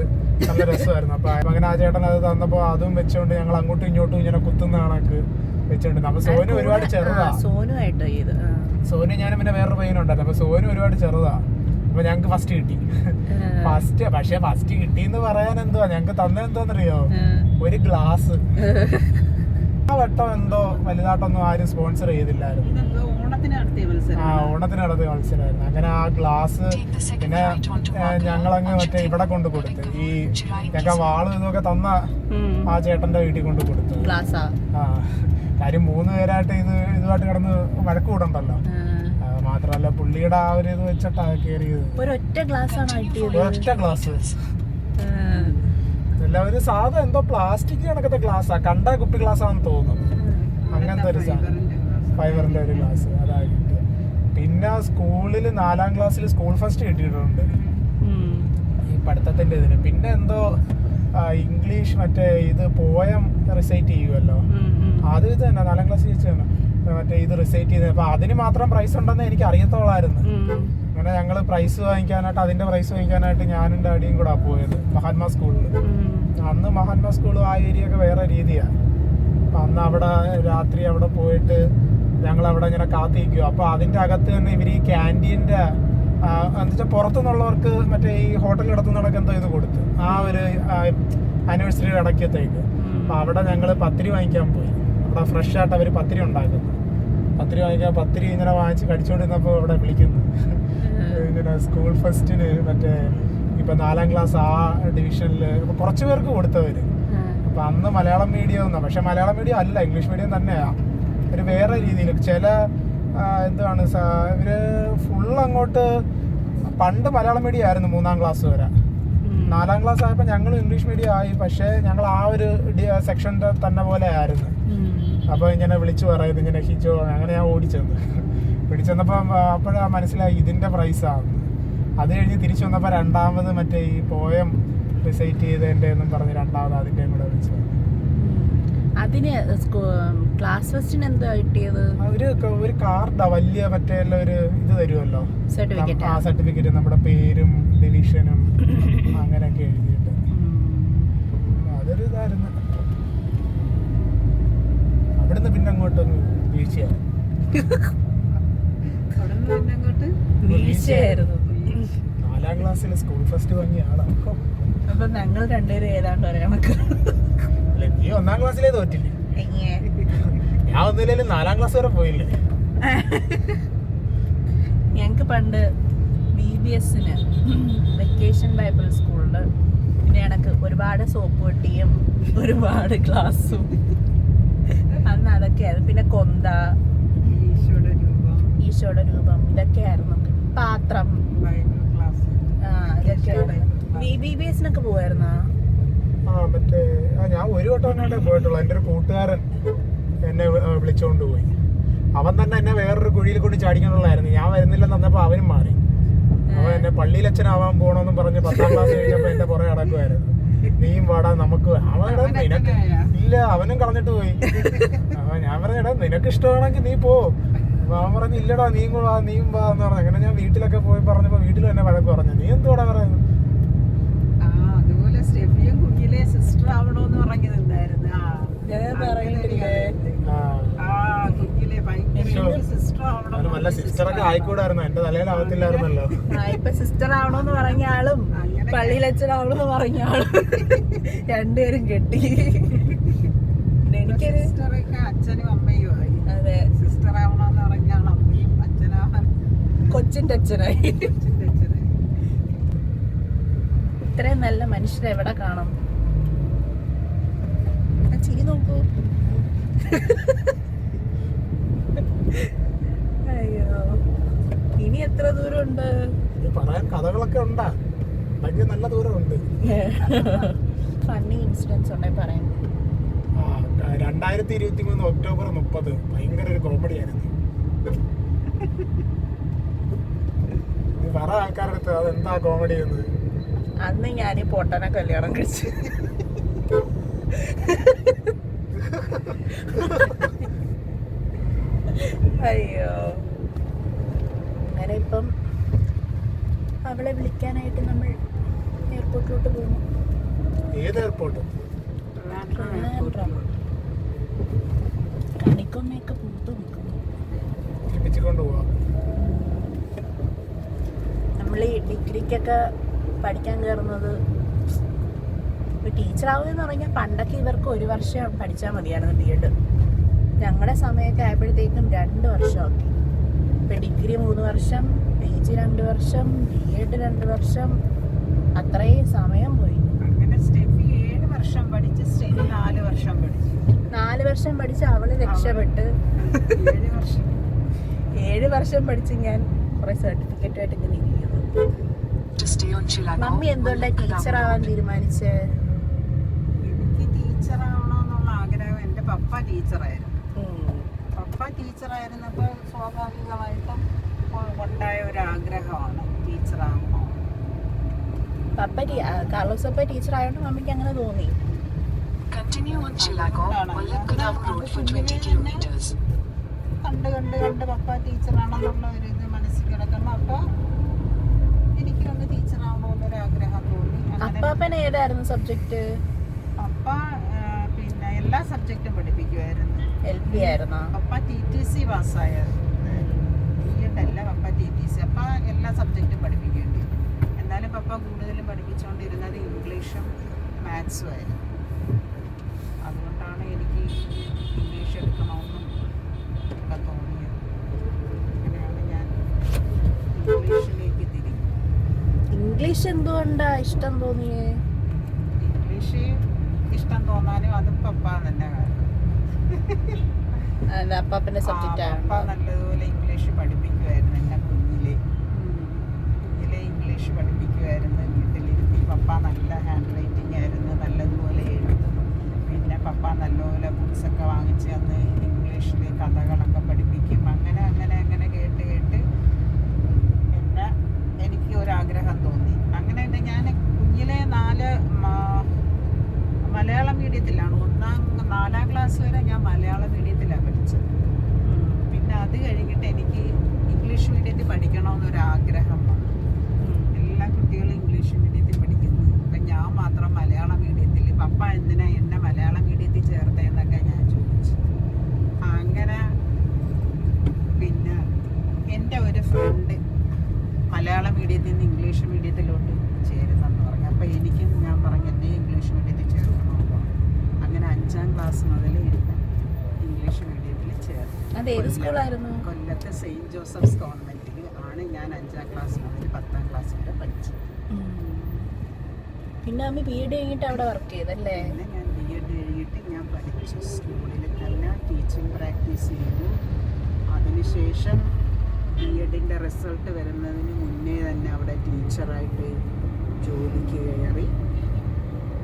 നല്ല രസമായിരുന്നു. അപ്പൊ അങ്ങനെ ആ ചേട്ടൻ അത് തന്നപ്പോ അതും വെച്ചോണ്ട് ഞങ്ങൾ അങ്ങോട്ടും ഇങ്ങോട്ടും ഇങ്ങനെ കുത്തുന്ന കണക്ക് വെച്ചോണ്ട്. അപ്പൊ സോനു ഒരുപാട് ചെറുതാ. സോനു ഞാനും പിന്നെ വേറൊരു പയ്യനുണ്ടല്ലോ. അപ്പൊ സോനു ഒരുപാട് ചെറുതാ. അപ്പൊ ഞങ്ങക്ക് ഫസ്റ്റ് കിട്ടി. പക്ഷെ ഫസ്റ്റ് കിട്ടിന്ന് പറയാൻ എന്തുവാ ഞങ്ങക്ക് തന്നെന്തോന്നറിയോ, ഒരു ഗ്ലാസ്. ആ വട്ടം എന്തോ വലുതായിട്ടൊന്നും ആരും സ്പോൺസർ ചെയ്തില്ലായിരുന്നു. ഓണത്തിന് നടത്തിയ മത്സരമായിരുന്നു. അങ്ങനെ ആ ഗ്ലാസ് പിന്നെ ഞങ്ങളങ്ങ് മറ്റേ ഇവിടെ കൊണ്ട് കൊടുത്ത്, ഈ ഞങ്ങൾക്ക് വാളും ഇതൊക്കെ തന്ന ആ ചേട്ടന്റെ വീട്ടിൽ കൊണ്ട് കൊടുത്തു. കാര്യം 3 പേരായിട്ട് ഇതുമായിട്ട് കിടന്ന് വഴക്ക് കൂടണ്ടല്ലോ. മാത്രല്ല പുള്ളിയുടെ ആ ഒരു ഇത് വെച്ചിട്ടാ കയറിയത്. ഒരൊറ്റ ഗ്ലാസ് അല്ല, ഒരു സാധാ എന്തോ പ്ലാസ്റ്റിക് കണക്കത്തെ ഗ്ലാസ്സാ, കണ്ട കുപ്പി ഗ്ലാസ് ആണെന്ന് തോന്നുന്നു. അങ്ങനത്തെ ഒരു സാധനം, ഫൈബറിന്റെ ഒരു ഗ്ലാസ് അതാ കിട്ടിയ. പിന്നെ സ്കൂളിൽ 4ാം ക്ലാസ്സിൽ സ്കൂൾ ഫസ്റ്റ് കിട്ടിയിട്ടുണ്ട് ഈ പഠിത്തത്തിന്റെ ഇതിന്. പിന്നെ എന്തോ ഇംഗ്ലീഷ് മറ്റേ ഇത് പോയം റിസൈറ്റ് ചെയ്യുമല്ലോ, അത് ഇത് തന്നെ 4ാം ക്ലാസ് ചേച്ചിയാണ് മറ്റേ ഇത് റിസൈറ്റ് ചെയ്തത്. അപ്പൊ അതിന് മാത്രം പ്രൈസ് ഉണ്ടെന്ന് എനിക്ക് അറിയത്തോളായിരുന്നു. അങ്ങനെ ഞങ്ങള് പ്രൈസ് വാങ്ങിക്കാനായിട്ട്, അതിന്റെ പ്രൈസ് വാങ്ങിക്കാനായിട്ട് ഞാനും ഡാഡിയും കൂടെ പോയത് മഹാത്മാ സ്കൂളിൽ. അന്ന് മഹാത്മാ സ്കൂൾ ആ ഏരിയ ഒക്കെ വേറെ രീതിയാണ്. അന്ന് അവിടെ രാത്രി അവിടെ പോയിട്ട് ഞങ്ങൾ അവിടെ ഇങ്ങനെ കാത്തിരിക്കും. അപ്പൊ അതിന്റെ അകത്ത് തന്നെ ഇവർ ഈ ക്യാൻറ്റീൻ്റെ എന്നുവെച്ചാൽ പുറത്തുനിന്നുള്ളവർക്ക് മറ്റേ ഈ ഹോട്ടലിൽ നടത്തുന്നതൊക്കെ എന്തോ ഇത് കൊടുത്ത് ആ ഒരു ആനിവേഴ്സറി ഇടയ്ക്കത്തേക്ക്. അപ്പൊ അവിടെ ഞങ്ങൾ പത്തിരി വാങ്ങിക്കാൻ പോയി. അവിടെ ഫ്രഷ് ആയിട്ട് അവർ പത്തിരി ഉണ്ടാക്കുന്നു. പത്തിരി വാങ്ങിക്കാൻ പത്തിരി ഇങ്ങനെ വാങ്ങിച്ച് കടിച്ചോണ്ടിരുന്നപ്പോൾ അവിടെ വിളിക്കുന്നു ഇങ്ങനെ സ്കൂൾ ഫസ്റ്റിന് മറ്റേ ഇപ്പൊ 4ാം ക്ലാസ് ആ ഡിവിഷനിൽ കുറച്ച് പേർക്ക് കൊടുത്തവര്. അപ്പൊ അന്ന് മലയാളം മീഡിയം ഒന്നാ, പക്ഷെ മലയാളം മീഡിയം അല്ല, ഇംഗ്ലീഷ് മീഡിയം തന്നെയാ. ഒരു വേറെ രീതിയിൽ ചില എന്താണ് ഇവര് ഫുള്ള് അങ്ങോട്ട് പണ്ട് മലയാളം മീഡിയം ആയിരുന്നു 3ാം ക്ലാസ് വരെ. 4ാം ക്ലാസ് ആയപ്പോൾ ഞങ്ങൾ ഇംഗ്ലീഷ് മീഡിയം ആയി. പക്ഷെ ഞങ്ങൾ ആ ഒരു സെക്ഷൻ്റെ തന്നെ പോലെ ആയിരുന്നു. അപ്പൊ ഇങ്ങനെ വിളിച്ചു പറയുന്നത് ഇങ്ങനെ ഹിജോ, അങ്ങനെ ഞാൻ ഓടിച്ചെന്നപ്പോൾ അപ്പോഴാ മനസ്സിലായി ഇതിന്റെ പ്രൈസാണ്. അത് കഴിഞ്ഞ് തിരിച്ചു വന്നപ്പോൾ രണ്ടാമത് മറ്റേ ഈ പോയം റിസൈറ്റ് ചെയ്തതിന്റെ എന്നും പറഞ്ഞ് രണ്ടാമത് അതിന്റെ കൂടെ വിളിച്ചു. അതിന് ക്ലാസ് ഫസ്റ്റിന് എന്താ കിട്ടിയത്? ഒരു കാർഡാ വലിയ മറ്റേ ഒരു ഇത് തരുമല്ലോ, സർട്ടിഫിക്കറ്റ്. ആ സർട്ടിഫിക്കറ്റ് നമ്മുടെ പേരും ഡിവിഷനും അങ്ങനെയൊക്കെ എഴുതിയിട്ട് അതൊരു ഇതായിരുന്നു. അവിടുന്ന് പിന്നെ അങ്ങോട്ടൊന്ന് വീഴ്ചയാണ്. 4ാം ക്ലാസ്സിൽ സ്കൂൾ ഫസ്റ്റ് വാങ്ങിയ ആളാ. അപ്പൊ ഞങ്ങൾ രണ്ടുപേരും ഏതാണ്ട് പറയാം. നീ 1ാം ക്ലാസ്സിലേ തോറ്റില്ലേ? ഞാൻ ഒന്നുമില്ലേലും 4ാം ക്ലാസ് വരെ പോയില്ലേ. ഞങ്ങക്ക് പണ്ട് BBSന് വെക്കേഷൻ ബൈബിൾ സ്കൂളില് പിന്നെ എനക്ക് ഒരുപാട് സോപ്പ് പെട്ടിയും ഒരുപാട് ഗ്ലാസും അന്ന് അതൊക്കെയായിരുന്നു. പിന്നെ കൊന്ത, ഈശോയുടെ രൂപം, ഇതൊക്കെയായിരുന്നു. പാത്രം, ഇതൊക്കെയായിരുന്നു. BBSനൊക്കെ പോവായിരുന്നോ? മറ്റേ ഞാൻ ഒരു വട്ടം പോയിട്ടുള്ളൂ. എൻ്റെ ഒരു കൂട്ടുകാരൻ എന്നെ വിളിച്ചോണ്ട് പോയി. അവൻ തന്നെ എന്നെ വേറൊരു കുഴിയിൽ കൊണ്ട് ചാടിക്കാനുള്ളായിരുന്നു. ഞാൻ വരുന്നില്ലെന്ന് പറഞ്ഞപ്പോൾ അവനും മാറി. അവൻ എന്നെ പള്ളിയിലച്ഛനാവാൻ പോകണമെന്നും പറഞ്ഞ് 10ാം ക്ലാസ് കഴിഞ്ഞപ്പോൾ എന്റെ പുറകെ നടക്കുമായിരുന്നു. നീയും വാടാ നമുക്ക്. നിനക്ക് ഇല്ല, അവനും കളഞ്ഞിട്ട് പോയി. ഞാൻ പറഞ്ഞടാ നിനക്ക് ഇഷ്ടമാണെങ്കിൽ നീ പോ. അവൻ പറഞ്ഞു ഇല്ലടാ നീയും വാ എന്ന് പറഞ്ഞു. അങ്ങനെ ഞാൻ വീട്ടിലൊക്കെ പോയി പറഞ്ഞപ്പോ വീട്ടിൽ തന്നെ വഴക്ക് പറഞ്ഞു. നീ എന്തുവാടാ പറയുന്നത്? സിസ്റ്റർ ആവണോന്ന് പറഞ്ഞിട്ടുണ്ടായിരുന്നു. സിസ്റ്റർ അല്ല സിസ്റ്ററൊക്കെ ആയിക്കൂടായിരുന്നു, എന്റെ തലയിലാവത്തില്ലായിരുന്നല്ലോ. ഇപ്പൊ സിസ്റ്റർ ആവണോന്ന് പറഞ്ഞ ആളും പള്ളിയിൽ അച്ഛനാവണമെന്ന് പറഞ്ഞ ആളും രണ്ടുപേരും കെട്ടി. എനിക്കൊരു സിസ്റ്ററൊക്കെ അച്ഛനും അമ്മയും ആയി. അതെ, സിസ്റ്റർ ആവണമെന്ന് പറഞ്ഞാൽ അമ്മയും അച്ഛനാവാൻ കൊച്ചിന്റെ അച്ഛനായി. കൊച്ചിന്റെ അച്ഛനായി. ഇത്രയും നല്ല മനുഷ്യരെ എവിടെ കാണും? ആ ചിരി നോക്കൂ. അയ്യോ, ഇനി എത്ര ദൂരമുണ്ട്? പറയാൻ കഥകളൊക്കെ ഉണ്ടാ, ഭയങ്കര നല്ല ദൂരമുണ്ട്. ഫണ്ണി ഇൻസിഡൻസ് ഉണ്ടെങ്കിൽ പറയാം. 2023 ഒക്ടോബർ 30 ഭയങ്കര ഒരു കോമഡി ആയിരുന്നു. വേറെ ആൾക്കാരുടെ അടുത്ത് അതെന്താ കോമഡി എന്ന്. അന്ന് ഞാൻ പൊട്ടനെ കല്യാണം കഴിച്ചു. അയ്യോ, അങ്ങനെ ഇപ്പം അവളെ വിളിക്കാനായിട്ട് നമ്മൾ എയർപോർട്ടിലോട്ട് പോകുന്നു. ഏത് എയർപോർട്ട്? കണിക്കൊന്നയൊക്കെ പൂത്തു നിൽക്കുന്നു. തിരിപ്പിച്ചുകൊണ്ട് പോവാം. നമ്മൾ ഈ ഡിഗ്രിക്കൊക്കെ പഠിക്കാൻ കയറുന്നത് ടീച്ചറാവുമെന്ന് പറഞ്ഞാൽ പണ്ടൊക്കെ ഇവർക്ക് 1 വർഷം പഠിച്ചാൽ മതിയായിരുന്നു ബി.എഡ്. ഞങ്ങളുടെ സമയമൊക്കെ ആയപ്പോഴത്തേക്കും 2 വർഷമാക്കി. ഇപ്പം ഡിഗ്രി 3 വർഷം, PG 2 വർഷം, ബി.എഡ് 2 വർഷം, അത്രയും സമയം പോയി. അങ്ങനെ സ്റ്റെഫി 7 വർഷം പഠിച്ച് സ്റ്റെഫി 4 വർഷം പഠിച്ചു. 4 വർഷം പഠിച്ച് അവള് രക്ഷപ്പെട്ട് 7 വർഷം 7 വർഷം പഠിച്ച് ഞാൻ കുറെ സർട്ടിഫിക്കറ്റായിട്ട് ഇങ്ങനെ ഇരിക്കുന്നു. മമ്മി എന്തുകൊണ്ടാണ് ടീച്ചറാവാൻ തീരുമാനിച്ചേ? എനിക്ക് ടീച്ചറാവണമെന്നുള്ള ആഗ്രഹം. എൻ്റെ പപ്പ ടീച്ചറായിരുന്നു. പപ്പ ടീച്ചറായിരുന്നപ്പോൾ സ്വാഭാവികമായിട്ടും ഉണ്ടായ ഒരു ആഗ്രഹമാണ് ടീച്ചറാകണോ. കാർലോസ് പപ്പ ടീച്ചർ ആയതുകൊണ്ട് മമ്മിക്ക് അങ്ങനെ തോന്നി. കണ്ട് കണ്ട് കണ്ട് പപ്പ ടീച്ചറാണെന്നുള്ള ഒരു ഇത് മനസ്സിൽ കിടക്കുന്നു. അപ്പോൾ എനിക്കൊന്ന് ടീച്ചറാവണമെന്നൊരു ആഗ്രഹം തോന്നി. അപ്പാപ്പന് ഏതായിരുന്നു സബ്ജക്ട്? പപ്പ പിന്നെ എല്ലാ സബ്ജക്റ്റും പഠിപ്പിക്കുമായിരുന്നു. LP ആയിരുന്നോ? പപ്പ TTC പാസ്സായിരുന്നു. ബി.എഡ് പപ്പ TTC. പപ്പ എല്ലാ സബ്ജക്റ്റും പഠിപ്പിക്കേണ്ടി. എന്നാലും പപ്പ കൂടുതലും പഠിപ്പിച്ചുകൊണ്ടിരുന്നത് ഇംഗ്ലീഷും മാത്സും ആയിരുന്നു. അതുകൊണ്ടാണ് എനിക്ക് ഇംഗ്ലീഷ് എടുക്കണമെന്നും ഒക്കെ തോന്നിയത്. അങ്ങനെയാണ് ഞാൻ ഇംഗ്ലീഷിലേക്ക് തിരിഞ്ഞത്. ഇംഗ്ലീഷ് എന്തുകൊണ്ടാ ഇഷ്ടം തോന്നിയേ? ഇംഗ്ലീഷ് ഇഷ്ടം തോന്നാനും അതും പപ്പ തന്നെ കാരണം. അപ്പാപ്പന്റെ സബ്ജക്റ്റ് പപ്പ നല്ലതുപോലെ ഇംഗ്ലീഷ് പഠിപ്പിക്കുമായിരുന്നു. എന്നെ കുഞ്ഞിലെ ഇംഗ്ലീഷ് പഠിപ്പിക്കുമായിരുന്നു. വീട്ടിലിരുത്തി പപ്പ നല്ല ഹാൻഡ് റൈറ്റിംഗ് ആയിരുന്നു, നല്ലതുപോലെ എഴുതും. പിന്നെ പപ്പ നല്ലപോലെ ബുക്സൊക്കെ വാങ്ങിച്ച് അന്ന് ഇംഗ്ലീഷിൽ കഥകളൊക്കെ പഠിപ്പിക്കും. അങ്ങനെ അങ്ങനെ അങ്ങനെ കേട്ട് കേട്ട് പിന്നെ എനിക്ക് ഒരാഗ്രഹം തോന്നി. അങ്ങനെ തന്നെ ഞാൻ കുഞ്ഞിലെ 4 മലയാളം മീഡിയത്തിലാണ്. 4ാം ക്ലാസ് വരെ ഞാൻ മലയാളം മീഡിയത്തിലാണ് പഠിച്ചത്. പിന്നെ അത് കഴിഞ്ഞിട്ട് എനിക്ക് ഇംഗ്ലീഷ് മീഡിയത്തിൽ പഠിക്കണമെന്നൊരാഗ്രഹം വന്നു. എല്ലാ കുട്ടികളും ഇംഗ്ലീഷ് മീഡിയത്തിൽ പഠിക്കുന്നു, അപ്പം ഞാൻ മാത്രം മലയാളം മീഡിയത്തിൽ. പപ്പ എന്തിനാ എന്നെ മലയാളം മീഡിയത്തിൽ ചേർത്തതെന്നൊക്കെ ഞാൻ ചോദിച്ചു. അങ്ങനെ പിന്നെ എൻ്റെ ഒരു ഫ്രണ്ട് മലയാളം മീഡിയത്തിൽ നിന്ന് ഇംഗ്ലീഷ് മീഡിയത്തിലോട്ട് ചേരുന്നെന്ന് പറഞ്ഞു. അപ്പോൾ എനിക്കും ഞാൻ പറഞ്ഞു എന്നെ ഇംഗ്ലീഷ് മീഡിയത്തിൽ ചേർക്കണമെന്ന് പറഞ്ഞു. അങ്ങനെ 5ാം ക്ലാസ് മുതൽ എന്നെ ഇംഗ്ലീഷ് മീഡിയത്തിൽ ചേർന്നു. അതേത് സ്കൂളായിരുന്നു? കൊല്ലത്തെ സെയിൻറ്റ് ജോസഫ്സ് കോൺവെന്റിൽ ആണ് ഞാൻ 5ാം ക്ലാസ് മുതൽ 10ാം ക്ലാസ് വരെ പഠിച്ചത്. പിന്നെ അമ്മ ബി.എഡ് കഴിഞ്ഞിട്ട് അവിടെ വർക്ക് ചെയ്തല്ലേ? പിന്നെ ഞാൻ ബി.എഡ് കഴിഞ്ഞിട്ട് ഞാൻ പഠിച്ചു. സ്കൂളിൽ തന്നെ ടീച്ചിങ് പ്രാക്ടീസ് ചെയ്തു. അതിനുശേഷം ബി.എഡിൻ്റെ റിസൾട്ട് വരുന്നതിന് മുന്നേ തന്നെ അവിടെ ടീച്ചറായിട്ട് ജോലിക്ക് കയറി.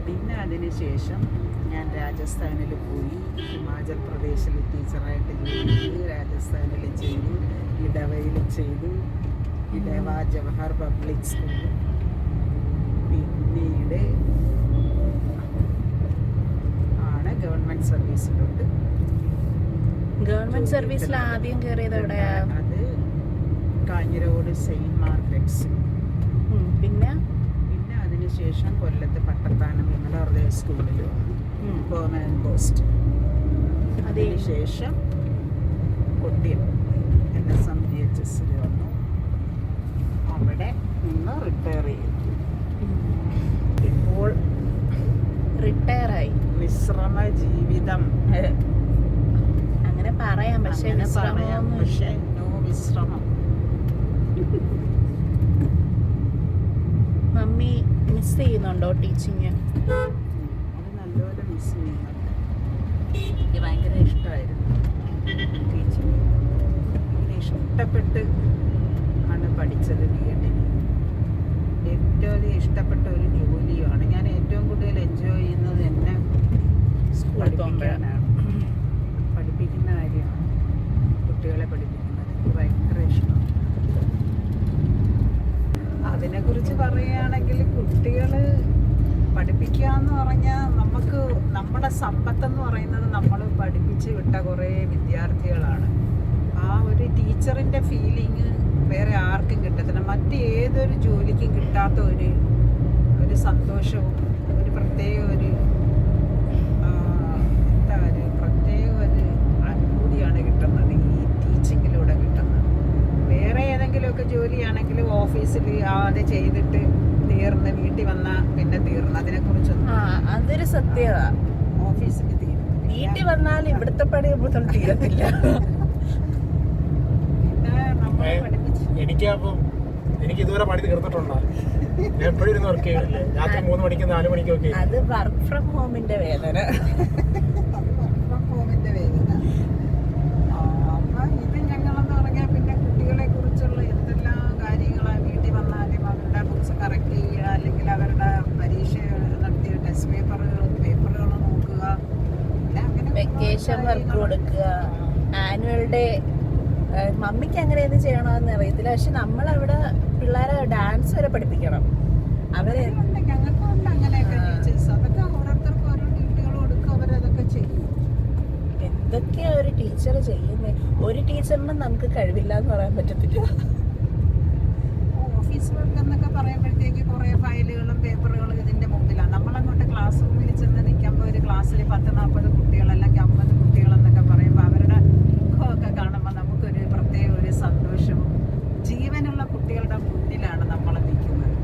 പിന്നെ അതിനുശേഷം ഞാൻ രാജസ്ഥാനിൽ പോയി. ഹിമാചൽ പ്രദേശിൽ ടീച്ചറായിട്ട് ജോലി ചെയ്തു. രാജസ്ഥാനിൽ ചെയ്തു, ഇടവയിൽ ചെയ്തു, ഇടവ ജവഹർ പബ്ലിക് സ്കൂൾ. പിന്നീട് ആണ് ഗവൺമെൻറ് സർവീസിലോട്ട്. ഗവൺമെന്റ് സർവീസിൽ ആദ്യം കയറിയത് എവിടെയാ? അത് കാഞ്ഞിരോട് സെയിൻറ്റ് മാർഗ്രറ്റ്സ്. പിന്നെ അതിനുശേഷം കൊല്ലത്ത് പട്ടത്താനം വിമലോദയ സ്കൂളിൽ പെർമനന്റ് പോസ്റ്റ്. അതിനുശേഷം കൊട്ടിയം NSMGHS വന്നു. അവിടെ നിന്ന് റിട്ടയർ ചെയ്തു. ഇപ്പോൾ റിട്ടയറായി. വിശ്രമ ജീവിതം അങ്ങനെ പറയാം, പക്ഷെ അങ്ങനെ പറയാം. വിശ്രമമൊന്നും പക്ഷെ നോ വിശ്രമം. മമ്മി മിസ് ചെയ്യുന്നുണ്ടോ ടീച്ചിങ്? അത് നല്ലപോലെ മിസ് ചെയ്യുന്നുണ്ട്. എനിക്ക് ഭയങ്കര ഇഷ്ടമായിരുന്നു ടീച്ചിങ്. ഇങ്ങനെ ഇഷ്ടപ്പെട്ട് ആണ് പഠിച്ചത്. B.Ed ഏറ്റവും അധികം ഇഷ്ടപ്പെട്ട ഒരു ജോലിയാണ്. ഞാൻ ഏറ്റവും കൂടുതൽ എൻജോയ് ചെയ്യുന്നത് എന്നെ സ്കൂളിൽ പോകുമ്പോഴാണ്. പഠിപ്പിക്കുന്ന കാര്യമാണ്. കുട്ടികളെ പഠിപ്പിക്കുന്നത് എനിക്ക് ഭയങ്കര ഇഷ്ടമാണ്. അതിനെക്കുറിച്ച് പറയുകയാണെങ്കിൽ കുട്ടികൾ പഠിപ്പിക്കുക എന്ന് പറഞ്ഞാൽ നമുക്ക് നമ്മുടെ സമ്പത്തെന്ന് പറയുന്നത് നമ്മൾ പഠിപ്പിച്ച് വിട്ട കുറേ വിദ്യാർത്ഥികളാണ്. ആ ഒരു ടീച്ചറിൻ്റെ ഫീലിംഗ് വേറെ ആർക്കും കിട്ടത്തില്ല. മറ്റേതൊരു ജോലിക്കും കിട്ടാത്ത ഒരു സന്തോഷവും ഒരു പ്രത്യേക ഒരു അനുഭൂതിയാണ് കിട്ടുന്നത് ഈ ടീച്ചിങ്ങിലൂടെ കിട്ടുന്നത്. വേറെ ഏതെങ്കിലുമൊക്കെ ജോലിയാണെങ്കിലും ഓഫീസിൽ അത് ചെയ്തിട്ട് തീർന്ന് വീട്ടിൽ വന്നാൽ പിന്നെ തീർന്ന് അതിനെക്കുറിച്ചൊന്നും അതൊരു സത്യത. ഓഫീസിൽ തീർന്നു. വീട്ടിൽ വന്നാൽ ഇവിടുത്തെ പണി നമ്മൾ തീരത്തില്ല. പിന്നെ നമ്മൾ പഠിപ്പിച്ച് എനിക്ക് ഇതുവരെ പണി തീർത്തിട്ടുണ്ടോ? ഞാൻ എപ്പോഴും ഇരുന്ന് വർക്ക് ചെയ്യണില്ലേ? രാത്രി 3 മണിക്ക് 4 മണിക്കൊക്കെ. അത് വർക്ക് ഫ്രം ഹോമിന്റെ വേദന. ഹോമിന്റെ വേദന. അപ്പൊ ഇത് ഞങ്ങളെന്ന് പറഞ്ഞാൽ പിന്നെ കുട്ടികളെ കുറിച്ചുള്ള എന്തെല്ലാം കാര്യങ്ങളാണ്. വീട്ടിൽ വന്നാലും അവരുടെ ബുക്സ് കറക്റ്റ് ചെയ്യുക, അല്ലെങ്കിൽ അവരുടെ പരീക്ഷ നടത്തിയ ടെസ്റ്റ് പേപ്പറുകൾ നോക്കുക. വെക്കേഷൻ വർക്ക് കൊടുക്കുക, ആനുവൽ ഡേ. മമ്മിക്ക് അങ്ങനെ എന്ത് ചെയ്യണമെന്ന് അറിയത്തില്ല, പക്ഷെ നമ്മളവിടെ പിള്ളേരെ ഡാൻസ് വരെ പഠിപ്പിക്കണം. അവര് ഞങ്ങൾക്കുണ്ട് അങ്ങനെയൊക്കെ ടീച്ചേഴ്സ്. അതൊക്കെ ഓരോരുത്തർക്കും ഓരോ ഡ്യൂട്ടികൾ കൊടുക്കും. അവരതൊക്കെ ചെയ്യും. എന്തൊക്കെയാ ഒരു ടീച്ചർ ചെയ്യുന്നേ? ഒരു ടീച്ചറിനും നമുക്ക് കഴിവില്ല എന്ന് പറയാൻ പറ്റത്തില്ല. ഓഫീസ് വർക്ക് എന്നൊക്കെ പറയുമ്പോഴത്തേക്ക് കുറേ ഫയലുകളും പേപ്പറുകളും ഇതിന്റെ മുമ്പിലാണ്. നമ്മളങ്ങോട്ട് ക്ലാസ് റൂമിൽ ചെന്ന് നിൽക്കുമ്പോൾ ഒരു ക്ലാസ്സിൽ 10-40 കുട്ടികൾ അല്ലെങ്കിൽ 50 കുട്ടികളെന്നൊക്കെ പറയുമ്പോൾ അവരുടെ മുഖമൊക്കെ കാണുമ്പോൾ നമുക്കൊരു പ്രത്യേക ഒരു സന്തോഷവും. ജീവനുള്ള കുട്ടികളുടെ മുന്നിലാണ് നമ്മൾ നിൽക്കുന്നത്.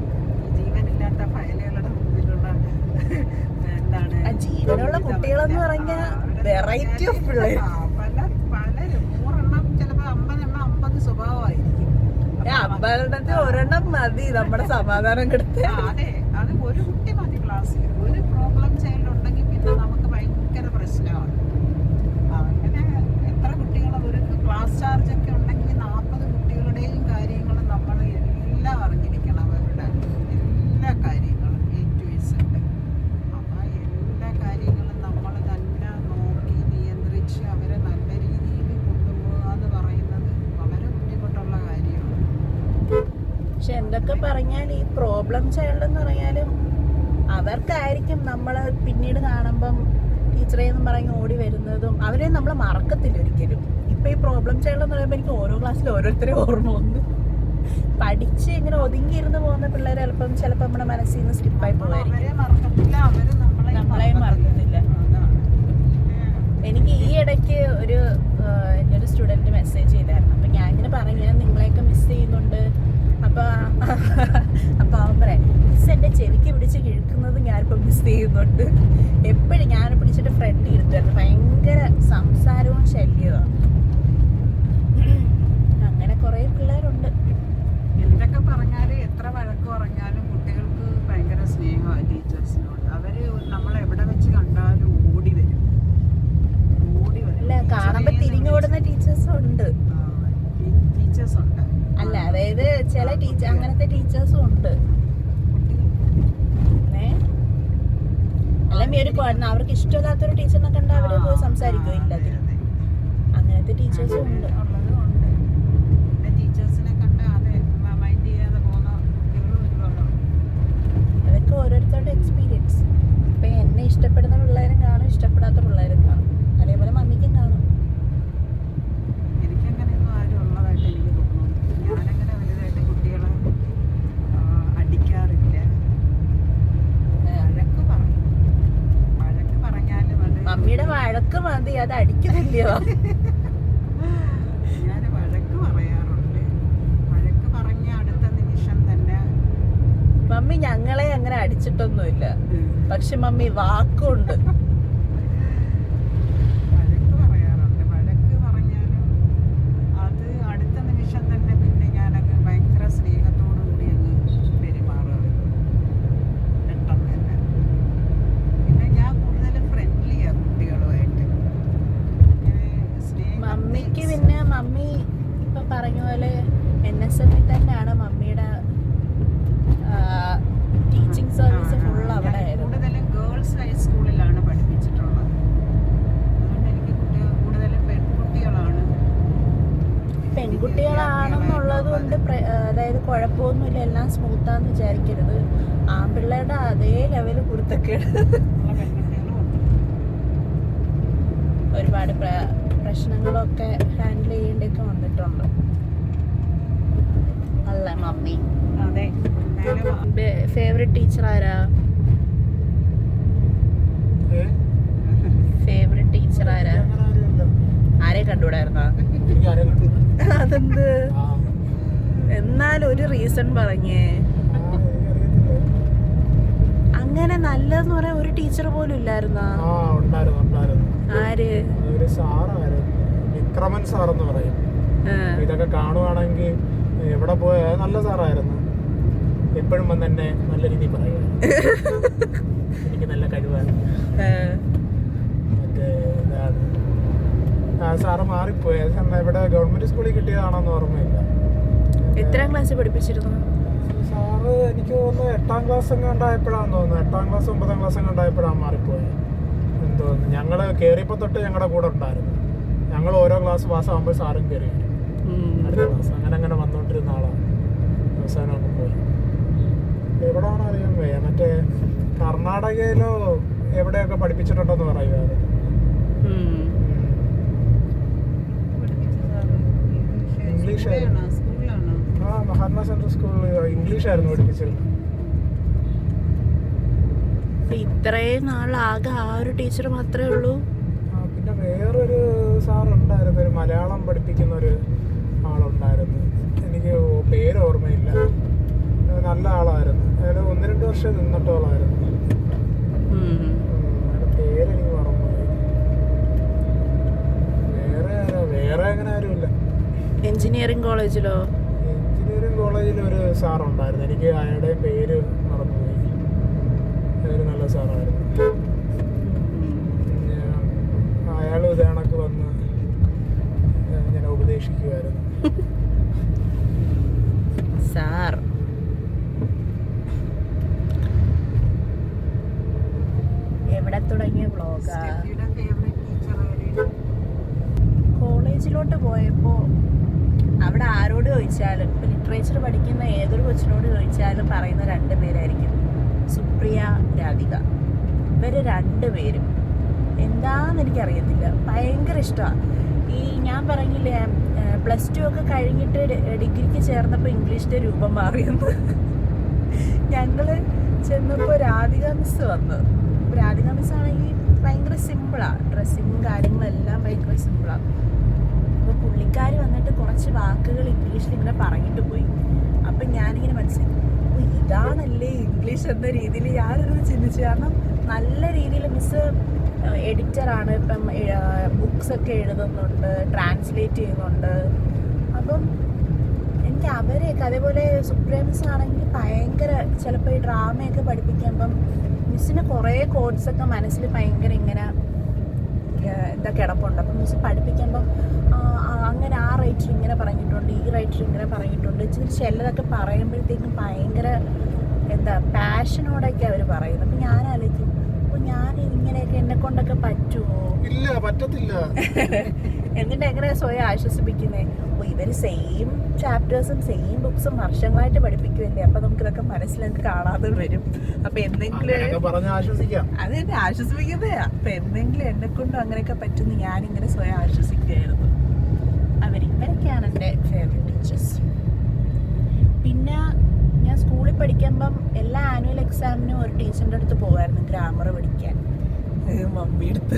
ജീവനില്ലാത്ത ഫയലുകളുടെ മുമ്പിലുള്ള എന്താണ് ജീവനുള്ള കുട്ടികളെന്ന് പറഞ്ഞാൽ വെറൈറ്റി ഓഫ് പിള്ളേർ. പലരും 100 ചിലപ്പോൾ 50 സ്വഭാവമായിരിക്കും. 50 ഒരെണ്ണം മതി നമ്മുടെ സമാധാനം കിടത്ത്. അതെ, അത് ഒരു കുട്ടി മതി ക്ലാസ്സിൽ. ഒരു പ്രോബ്ലം ചൈൽഡ് ഉണ്ടെങ്കിൽ പിന്നെ നമുക്ക് ഭയങ്കര പ്രശ്നമാണ്. അങ്ങനെ എത്ര കുട്ടികൾ ഒരു ക്ലാസ് ചാർജ് ഒക്കെ ഉണ്ടെങ്കിൽ 40 കുട്ടികളുടെയും കാര്യങ്ങൾ നമ്മൾ എല്ലാം അറിഞ്ഞിരിക്കണം. അവരുടെ എല്ലാ കാര്യങ്ങളും A to Z. അപ്പോൾ എല്ലാ കാര്യങ്ങളും നമ്മൾ തന്നെ നോക്കി നിയന്ത്രിച്ച് അവരെ നല്ല രീതിയിൽ കൊണ്ടുപോകുക എന്ന് പറയുന്നത് വളരെ ബുദ്ധിമുട്ടുള്ള കാര്യമാണ്. പക്ഷെ എന്തൊക്കെ പറഞ്ഞാൽ ഈ പ്രോബ്ലം ചൈൽഡ് എന്ന് പറഞ്ഞാലും അവർക്കായിരിക്കും നമ്മൾ പിന്നീട് കാണുമ്പം ടീച്ചറെ എന്ന് പറഞ്ഞ് ഓടി വരുന്നതും. അവരെ നമ്മൾ മറക്കത്തില്ല ഒരിക്കലും. ഇപ്പൊ ഈ പ്രോബ്ലം ചൈൽഡ് എന്ന് പറയുമ്പോൾ എനിക്ക് ഓരോ ക്ലാസ്സിൽ ഓരോരുത്തരെ ഓർമ്മ വന്നു. പഠിച്ച് ഇങ്ങനെ ഒതുങ്ങിയിരുന്ന് പോകുന്ന പിള്ളേർ ചിലപ്പോൾ നമ്മുടെ മനസ്സിൽ നിന്ന് സ്ലിപ്പായി പോകായിരിക്കും. നമ്മളെ മറക്കത്തില്ല. എനിക്ക് ഈ ഇടയ്ക്ക് എൻ്റെ ഒരു സ്റ്റുഡൻറ്റ് മെസ്സേജ് ചെയ്തായിരുന്നു. അപ്പം ഞാൻ ഇങ്ങനെ പറഞ്ഞു, ഞാൻ നിങ്ങളെയൊക്കെ മിസ് ചെയ്യുന്നുണ്ട്. അപ്പോൾ അവൻ പറയാം, മിസ് എൻ്റെ ചെവിക്ക് പിടിച്ച് കിഴക്കുന്നത് ഞാനിപ്പോൾ മിസ് ചെയ്യുന്നുണ്ട്. എപ്പോഴും ഞാൻ പിടിച്ചിട്ട് ഫ്രണ്ട് ഇരുത്തുമായിരുന്നു. ഭയങ്കര സംസാരവും ശല്യമാണ്. അങ്ങനെ കുറേ പിള്ളേരുണ്ട്. എന്തൊക്കെ പറഞ്ഞാലും എത്ര വഴക്ക് പറഞ്ഞാലും കുട്ടികൾക്ക് ഭയങ്കര സ്നേഹമാണ് ടീച്ചേഴ്സിനോട്. അവർ നമ്മളെവിടെ വെച്ച് കണ്ടാലും ഓടി വരും. അല്ല, കാണുമ്പോൾ തിരിഞ്ഞോടുന്ന ടീച്ചേഴ്സും ഉണ്ട്. ടീച്ചേഴ്സ് ഉണ്ട്. അല്ല, അതായത് ചില ടീച്ചർ അങ്ങനത്തെ ടീച്ചേഴ്സും ഉണ്ട്. അല്ലെങ്കിൽ അവർക്ക് ഇഷ്ടമില്ലാത്തൊരു ടീച്ചറിനെ കണ്ടാൽ അവർ പോയി സംസാരിക്കുകയോ ഇല്ല. അങ്ങനത്തെ ടീച്ചേഴ്സും ഉണ്ട്. ടീച്ചേഴ്സിനെ കണ്ടാൽ അതെ മൈൻഡ് ചെയ്യാതെ പോകുന്ന കുട്ടികളും ഒരുപാടുണ്ട്. അതൊക്കെ ഓരോരുത്തരുടെ എക്സ്പീരിയൻസ്. ഇപ്പം എന്നെ ഇഷ്ടപ്പെടുന്ന പിള്ളേരും കാണും, ഇഷ്ടപ്പെടാത്ത പിള്ളേരും കാണും. അതേപോലെ മമ്മിക്കും കാണും. എനിക്കങ്ങനെയൊന്നും ആരും ഉള്ളതായിട്ട് എനിക്ക് തോന്നുന്നു. ഞാനങ്ങനെ വലുതായിട്ട് കുട്ടികളെ അടിക്കാറില്ല. വഴക്ക് പറഞ്ഞാലും അത് മമ്മിയുടെ വഴക്ക് മതി, അത് അടിക്കുന്നില്ലയോ? ഞാൻ വഴക്ക് പറയും. മമ്മി ഞങ്ങളെ അങ്ങനെ അടിച്ചിട്ടൊന്നുമില്ല, പക്ഷെ മമ്മി വാക്കുണ്ട്. വഴക്ക് പറയാറുണ്ട്. വഴക്ക് പറഞ്ഞാലും അത് അടുത്ത നിമിഷം തന്നെ പിന്നെ ഞാനങ്ങ് ഭയങ്കര സ്നേഹത്തോടു കൂടി അങ്ങ് പെരുമാറുമായിരുന്നു പെട്ടെന്ന് തന്നെ. പിന്നെ ഞാൻ കൂടുതലും ഫ്രണ്ട്ലിയാണ് കുട്ടികളുമായിട്ട്. ഇങ്ങനെ മമ്മിക്ക് പിന്നെ മമ്മി ഇപ്പൊ പറഞ്ഞ പോലെ NSF തന്നെയാണ് മമ്മിയുടെ ടീച്ചിങ് സർവീസ് ഫുൾ അവിടെ ആയിരുന്നു. കൂടുതലും ഗേൾസ് ഹൈസ്കൂളിലാണ് പഠിപ്പിച്ചിട്ടുള്ളത്. അതുകൊണ്ട് എനിക്ക് കൂടുതലും പെൺകുട്ടികളാണ്. പെൺകുട്ടികളാണെന്നുള്ളത് കൊണ്ട് അതായത് കുഴപ്പമൊന്നുമില്ല, എല്ലാം സ്മൂത്താന്ന് വിചാരിക്കരുത്. ആൺപിള്ളേരുടെ അതേ ലെവല് കുരുത്തക്കേട് പെൺകുട്ടികളും ഉണ്ട്. ഒരുപാട് പ്രശ്നങ്ങളൊക്കെ ഹാൻഡിൽ ചെയ്യേണ്ടിയൊക്കെ വന്നിട്ടുണ്ട് അല്ലേ മമ്മി? അതെ. ഫേവറേറ്റ് ടീച്ചർ ആരാ? ഫേവറേറ്റ് ടീച്ചർ ആരാ? അങ്ങനെ ആരുമില്ല. ആരെ കണ്ടുകൂടായിരുന്നാ? എനിക്ക് ആരെയും കണ്ടില്ല. അതെന്ത്? ആ, എന്നാലും ഒരു റീസൺ പറഞ്ഞേ. എനിക്കറിയത്തില്ല. അങ്ങനെ നല്ലതെന്ന് പറയാൻ ഒരു ടീച്ചർ പോലും ഇല്ലായിരുന്നാ? ആ, ഉണ്ടായിരുന്നു. ആര്? ഒരു സാറായിരുന്നു, വിക്രമൻ സാറെന്ന് പറയും. ഇതൊക്കെ കാണുവാണെങ്കിൽ എവിടെ പോയ നല്ല സാറായിരുന്നു. എപ്പോഴും വന്ന് എന്നെ നല്ല രീതിയിൽ പറയുമായിരുന്നു. എനിക്ക് നല്ല കഴിവാണ്. മറ്റേ ഇതാണ് ആ സാറ് മാറിപ്പോയി. ഇവിടെ ഗവൺമെന്റ് സ്കൂളിൽ കിട്ടിയതാണെന്ന് ഓർമ്മയില്ല. എത്രാം ക്ലാസ്സിൽ പഠിപ്പിച്ചിരുന്നു സാറ്? എനിക്ക് തോന്നുന്നു 8ാം ക്ലാസ് എങ്ങാണ്ടായപ്പോഴാന്ന് തോന്നുന്നു. 8ാം ക്ലാസ് 9ാം ക്ലാസ് എങ്ങാണ്ടായപ്പോഴാണ് മാറിപ്പോയത് എന്ന് തോന്നുന്നു. ഞങ്ങള് കയറിയപ്പോൾ തൊട്ട് ഞങ്ങളുടെ കൂടെ ഉണ്ടായിരുന്നു. ഞങ്ങൾ ഓരോ ക്ലാസ് പാസ്സാകുമ്പോൾ സാറും കയറി വരും അടുത്ത ക്ലാസ്. അങ്ങനെ വന്നുകൊണ്ടിരുന്ന ആളാണ്. അവസാനം അങ്ങ് പോയി. എവിടെയാണോ അറിയാൻ വയ്യ. മറ്റേ കർണാടകയിലോ എവിടെയൊക്കെ പഠിപ്പിച്ചിട്ടുണ്ടെന്ന് പറയുമായിരുന്നു. ഇംഗ്ലീഷായിരുന്നു. ആ, മഹാത്മാ സെൻട്രൽ സ്കൂളിൽ ഇംഗ്ലീഷായിരുന്നു പഠിപ്പിച്ചിരുന്നത്. ഇത്രയും നാളാകെ ആ ഒരു ടീച്ചർ മാത്രമേ ഉള്ളൂ? ആ, പിന്നെ വേറൊരു സാറുണ്ടായിരുന്നു, ഒരു മലയാളം പഠിപ്പിക്കുന്ന ഒരു ആളുണ്ടായിരുന്നു. എനിക്ക് പേര് ഓർമ്മയില്ല. നല്ല ആളായിരുന്നു. അയാൾ 1-2 വർഷം നിന്നിട്ടോളായിരുന്നു. അയാളുടെ പേരെനിക്ക് മറന്നുപോയി. വേറെ അങ്ങനെ ആരുമില്ല. എഞ്ചിനീയറിംഗ് കോളേജിലോ? എഞ്ചിനീയറിംഗ് കോളേജിൽ ഒരു സാറുണ്ടായിരുന്നു. എനിക്ക് അയാളുടെ പേര് മറന്നുപോയി. ഒരു നല്ല സാറായിരുന്നു. അയാളും ഇത് കണക്ക് വന്ന് ഞാൻ ഉപദേശിക്കുമായിരുന്നു. സാർ എവിടെ തുടങ്ങിയ വ്ളോഗാ? കോളേജിലോട്ട് പോയപ്പോൾ അവിടെ ആരോട് ചോദിച്ചാലും, ഇപ്പം ലിറ്ററേച്ചർ പഠിക്കുന്ന ഏതൊരു കൊച്ചിനോട് ചോദിച്ചാലും പറയുന്ന 2 പേരായിരിക്കും, സുപ്രിയ, രാധിക. ഇവർ 2 പേരും എന്താണെന്ന് എനിക്കറിയത്തില്ല, ഭയങ്കര ഇഷ്ടമാണ്. ഈ ഞാൻ പറഞ്ഞില്ലേ +2 ഒക്കെ കഴിഞ്ഞിട്ട് ഡിഗ്രിക്ക് ചേർന്നപ്പോൾ ഇംഗ്ലീഷിൻ്റെ രൂപം മാറിയെന്ന്. ഞങ്ങൾ ചെന്നപ്പോൾ രാധിക മിസ് വന്നു. രാധിക മിസ് ആണെങ്കിൽ ഭയങ്കര സിമ്പിളാണ്, ഡ്രസ്സിങ്ങും കാര്യങ്ങളെല്ലാം ഭയങ്കര സിമ്പിളാണ്. അപ്പോൾ പുള്ളിക്കാരി വന്നിട്ട് കുറച്ച് വാക്കുകൾ ഇംഗ്ലീഷിൽ ഇങ്ങനെ പറഞ്ഞിട്ട് പോയി. അപ്പം ഞാനിങ്ങനെ മനസ്സിലാക്കി, ഇതാണല്ലേ ഇംഗ്ലീഷ് എന്ന രീതിയിൽ ഞാനൊരു ചിന്തിച്ചു. കാരണം നല്ല രീതിയിൽ മിസ് എഡിറ്ററാണ്, ഇപ്പം ബുക്സൊക്കെ എഴുതുന്നുണ്ട്, ട്രാൻസ്ലേറ്റ് ചെയ്യുന്നുണ്ട്. അപ്പം എനിക്ക് അവരെയൊക്കെ, അതേപോലെ സുപ്രിയ മിസ് ആണെങ്കിൽ ഭയങ്കര, ചിലപ്പോൾ ഈ ഡ്രാമയൊക്കെ പഠിപ്പിക്കുമ്പം മിസ്സിന് കുറേ കോഡ്സൊക്കെ മനസ്സിൽ ഭയങ്കര ഇങ്ങനെ എന്താ കിടപ്പുണ്ട്. അപ്പം മിസ് പഠിപ്പിക്കുമ്പം അങ്ങനെ ആ റൈറ്റർ ഇങ്ങനെ പറഞ്ഞിട്ടുണ്ട്, ഈ റൈറ്റർ ഇങ്ങനെ പറഞ്ഞിട്ടുണ്ട്, ചിലതൊക്കെ പറയുമ്പോഴത്തേക്കും ഭയങ്കര എന്താ പാഷനോടൊക്കെ അവർ പറയുന്നത്. അപ്പം ഞാൻ ആലോചിക്കും, അപ്പോൾ ഞാൻ ഇങ്ങനെയൊക്കെ എന്നെ കൊണ്ടൊക്കെ പറ്റുമോ? ഇല്ല, പറ്റത്തില്ല. എന്നിട്ട് എങ്ങനെ സ്വയം ആശ്വസിപ്പിക്കുന്നത്? അപ്പോൾ ഇവർ സെയിം ചാപ്റ്റേഴ്സും സെയിം ബുക്സും വർഷങ്ങളായിട്ട് പഠിപ്പിക്കുമല്ലേ, അപ്പം നമുക്കിതൊക്കെ മനസ്സിലൊക്കെ കാണാതെ വരും. അപ്പം എന്തെങ്കിലും പറഞ്ഞ് ആശ്വസിക്കാം. അത് തന്നെ ആശ്വസിപ്പിക്കുന്നതാ. അപ്പം എന്തെങ്കിലും എന്നെക്കൊണ്ടും അങ്ങനെയൊക്കെ പറ്റുമെന്ന് ഞാനിങ്ങനെ സ്വയം ആശ്വസിക്കുകയായിരുന്നു. ഇവരൊക്കെയാണ് എൻ്റെ ഫേവറേറ്റ് ടീച്ചേഴ്സ്. പിന്നെ ഞാൻ സ്കൂളിൽ പഠിക്കുമ്പം എല്ലാ ആനുവൽ എക്സാമിനും ഒരു ടീച്ചറിൻ്റെ അടുത്ത് പോകുമായിരുന്നു ഗ്രാമർ പഠിക്കാൻ. മമ്മി എടുത്ത്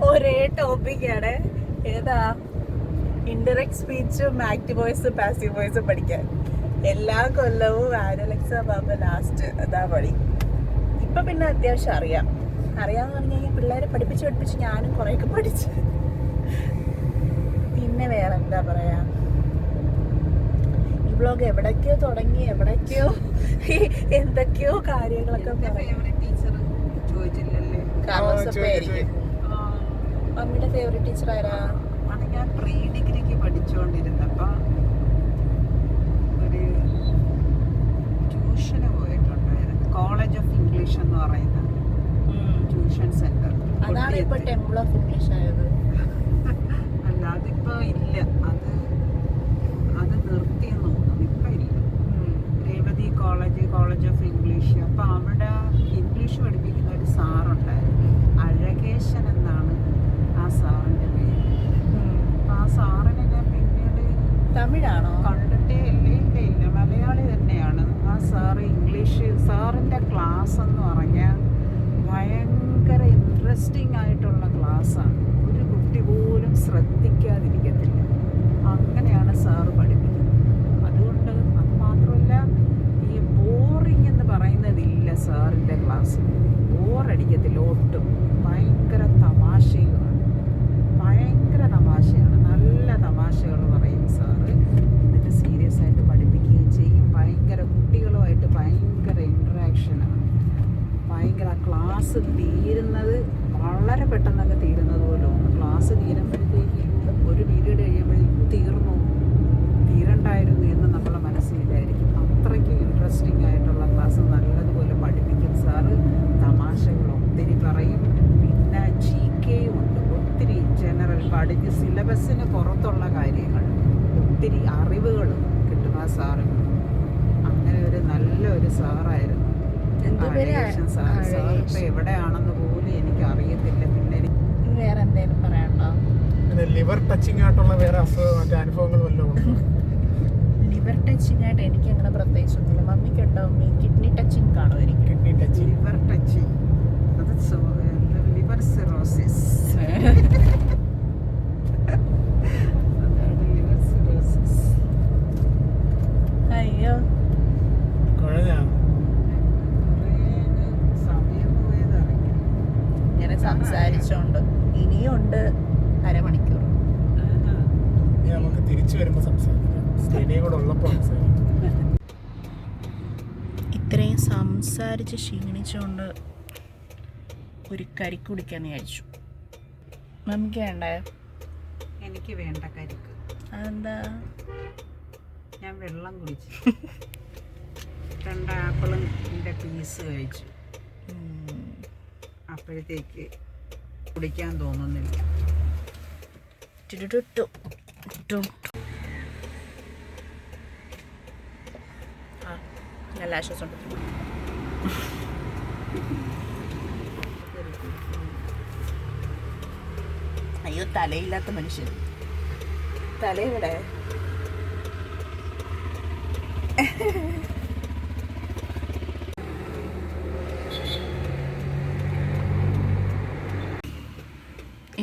ഒരേ ടോപ്പിക്കാണ്, ഏതാ ഇൻഡയറക്റ്റ് സ്പീച്ചും ആക്റ്റീവ് വോയിസും പാസീവ് വോയിസും പഠിക്കാൻ. എല്ലാ കൊല്ലവും ആനുവൽ എക്സാം ആകുമ്പോൾ ലാസ്റ്റ് അതാ പണി. ഇപ്പം പിന്നെ അത്യാവശ്യം അറിയാമെന്ന് പറഞ്ഞു കഴിഞ്ഞാൽ പിള്ളേരെ പഠിപ്പിച്ച് ഞാനും കുറേയൊക്കെ പഠിച്ച്. പിന്നെ വേറെ എന്താ പറയാ, ഈ വ്ളോഗ് എവിടേക്കോ തുടങ്ങി എവിടേക്കോ എന്തൊക്കെയോ കാര്യങ്ങളൊക്കെ ടീച്ചർ ചോദിച്ചില്ലല്ലേ? ആയിരിക്കും. മമ്മിയുടെ ഫേവറേറ്റ് ടീച്ചർ ആരാ? അത് ഞാൻ പ്രീ ഡിഗ്രിക്ക് പഠിച്ചുകൊണ്ടിരുന്നപ്പോ ഒരു ട്യൂഷന് പോയിട്ടുണ്ടായിരുന്നു. കോളേജ് ഓഫ് ഇംഗ്ലീഷ് എന്ന് പറയുന്ന ട്യൂഷൻ സെന്റർ. അതാണ് ഇപ്പൊ ടെമ്പിൾ ഓഫ് ഇംഗ്ലീഷ് ആയത്. അല്ല, അതിപ്പോ ഇല്ല. അത് നിർത്തിയെന്ന് തോന്നുന്നു. ഇപ്പൊ ഇല്ല. Revathi college of English. അപ്പൊ അവിടെ ഇംഗ്ലീഷ് പഠിപ്പിക്കുന്ന ഒരു സാറുണ്ടായിരുന്നു. അഴകേശൻ എന്നാണ് ആ സാറിന്റെ പേര്. അപ്പൊ ആ സാറിനെ ഞാൻ പിന്നീട് തമിഴാണോ? കണ്ടിട്ടേ ഇല്ല, മലയാളി തന്നെയാണ്. ആ സാറിന്റെ ക്ലാസ് എന്ന് പറഞ്ഞാൽ ഭയങ്കര ഇൻട്രസ്റ്റിംഗ് ആയിട്ടുള്ള ക്ലാസ്സാണ്. ഒരു കുട്ടി പോലും ശ്രദ്ധിക്കാതിരിക്കത്തില്ല. അങ്ങനെയാണ് സാറ് പഠിപ്പിക്കുന്നത്. അതുകൊണ്ട് അത് മാത്രമല്ല, ഈ ബോറിംഗ് എന്ന് പറയുന്നതില്ല സാറിൻ്റെ ക്ലാസ്. ബോറടിക്കത്തില്ല ഒട്ടും. ഭയങ്കര തമാശയുമാണ്. നല്ല തമാശകൾ പറയും സാറ്. എന്നിട്ട് സീരിയസ് ആയിട്ട് പഠിപ്പിക്കുകയും ചെയ്യും. കുട്ടികളുമായിട്ട് ഭയങ്കര ഇൻട്രാക്ഷനാണ്. ഭയങ്കര ക്ലാസ് തീരുന്നത് വളരെ പെട്ടെന്നൊക്കെ തീരുന്നത് പോലെ തോന്നും. ക്ലാസ് തീരുമ്പോഴത്തേക്ക് ഒരു പീരീഡ് കഴിയുമ്പോഴേക്കും തീരണ്ടായിരുന്നു എന്ന് നമ്മളെ മനസ്സിലായിരിക്കും. അത്രയ്ക്ക് ഇൻട്രസ്റ്റിംഗ് ആയിട്ടുള്ള ക്ലാസ് നല്ലതുപോലെ പഠിപ്പിക്കും സാറ്. തമാശകൾ ഒത്തിരി പറയും. പിന്നെ GK ഉണ്ട്. ഒത്തിരി ജനറൽ പഠിച്ച് സിലബസിന് പുറത്തുള്ള കാര്യങ്ങൾ, ഒത്തിരി അറിവുകൾ കിട്ടും ആ സാറിന്. അങ്ങനെ ഒരു നല്ലൊരു സാറായിരുന്നു സാർ. ഇപ്പൊ എവിടെയാണെന്ന് പോലും എനിക്ക് അറിയത്തില്ല. പിന്നെ വേറെ എന്തെങ്കിലും പറയാനുണ്ടോ? ലിവർ ടച്ചിങ് ആയിട്ടുള്ള വേറെ മറ്റേ അനുഭവങ്ങൾ വല്ലതും ഉണ്ടോ? ലിവർ ടച്ചിങ് ആയിട്ട് എനിക്ക് അങ്ങനെ പ്രത്യേകിച്ചൊന്നുമില്ല. മമ്മിക്കുണ്ടോ? കിഡ്നി ടച്ചിങ് കാണുമായിരിക്കും. കിഡ്നി ടച്ചിങ്, ലിവർ ടച്ചിങ്, അത് ലിവർ സിറോസിസ്. അയ്യോ, സമയം പോയതറിയില്ല. ഇങ്ങനെ സംസാരിച്ചോണ്ട് ഇനിയുണ്ട് അരമണിക്കൂർ. നമുക്ക് തിരിച്ചു വരുമ്പോൾ സംസാരിക്കാം. സ്റ്റേഡിയം കൂടെ ഉള്ളപ്പോൾ സംസാരിക്കാം. ഇത്രയും സംസാരിച്ച് ക്ഷീണിച്ചുകൊണ്ട് ഒരു കരിക്ക് കുടിക്കാന്ന് വിചാരിച്ചു. മമ്മിക്ക് വേണ്ടേ? എനിക്ക് വേണ്ട കരിക്ക്. അതെന്താ? ഞാൻ വെള്ളം കുടിച്ചു. 2 ആപ്പിളിൻ്റെ പീസ് കഴിച്ചു. അപ്പോഴത്തേക്ക് കുടിക്കാൻ തോന്നുന്നില്ല. നല്ല ആശ്വാസമുണ്ട്. അയ്യോ, തലയില്ലാത്ത മനുഷ്യൻ. തലയെവിടെ?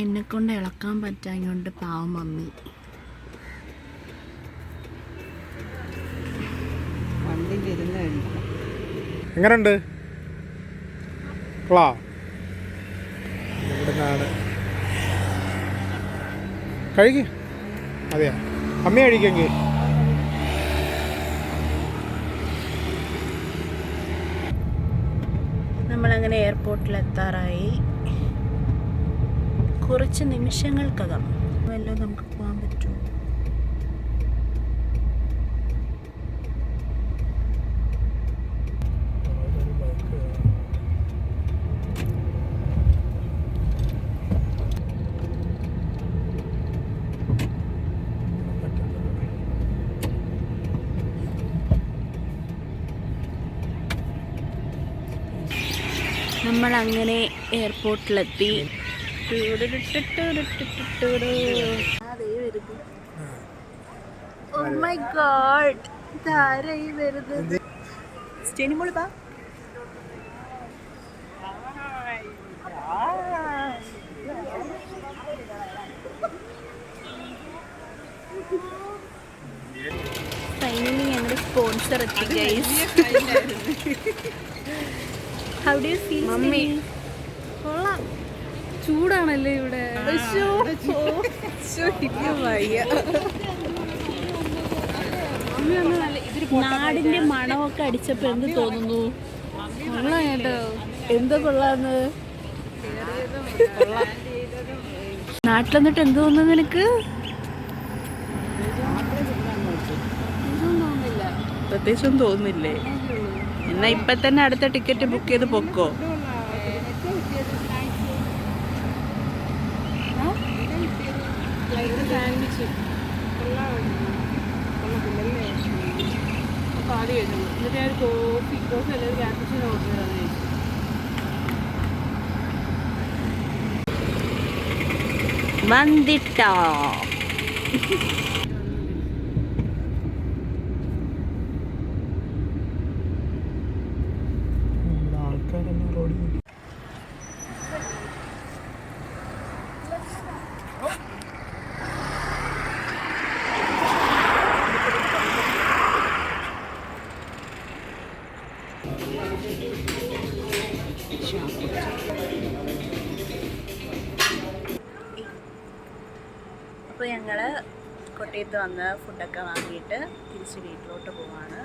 എന്നെക്കൊണ്ട് ഇളക്കാൻ പറ്റാഞ്ഞോണ്ട് പാവം മമ്മി. വണ്ടിയിലിരുന്ന് കഴിക്കും. എങ്ങനെയുണ്ട്? ഇവിടുന്നാണ് കഴിക്ക്. അതെയാ, അമ്മ കഴിക്കെങ്കിൽ. നമ്മളങ്ങനെ എയർപോർട്ടിലെത്താറായി. കുറച്ച് നിമിഷങ്ങൾക്കകം വല്ലതും നമുക്ക് പോകാൻ പറ്റുമോ? നമ്മളങ്ങനെ എയർപോർട്ടിലെത്തി. Oh my God, ഇതാരായി വരുന്നത്? സ്റ്റേനിമോള് ബാ. ഫൈനലി ഞങ്ങളുടെ സ്പോൺസർ എത്തി guys. How do you feel mummy? കൊള്ളാം. ചൂടാണല്ലേ ഇവിടെ. നാടിന്റെ മണമൊക്കെ അടിച്ചപ്പോ എന്ത് തോന്നുന്നു? കൊള്ളാം കേട്ടോ. എന്തോ കൊള്ളാന്ന്. നാട്ടിലെന്നിട്ട് എന്ത് തോന്നുന്നു നിനക്ക്? പ്രത്യേകിച്ചൊന്നും തോന്നുന്നില്ലേ? എന്നാ ഇപ്പൊ തന്നെ അടുത്ത ടിക്കറ്റ് ബുക്ക് ചെയ്ത് പൊക്കോ. വന്നിട്ടോ. ആൾക്കാരെല്ലാം റോഡിൽ അപ്പോൾ ഞങ്ങൾ കോട്ടയത്ത് വന്ന് ഫുഡൊക്കെ വാങ്ങിയിട്ട് തിരിച്ച് വീട്ടിലോട്ട് പോവാണ്.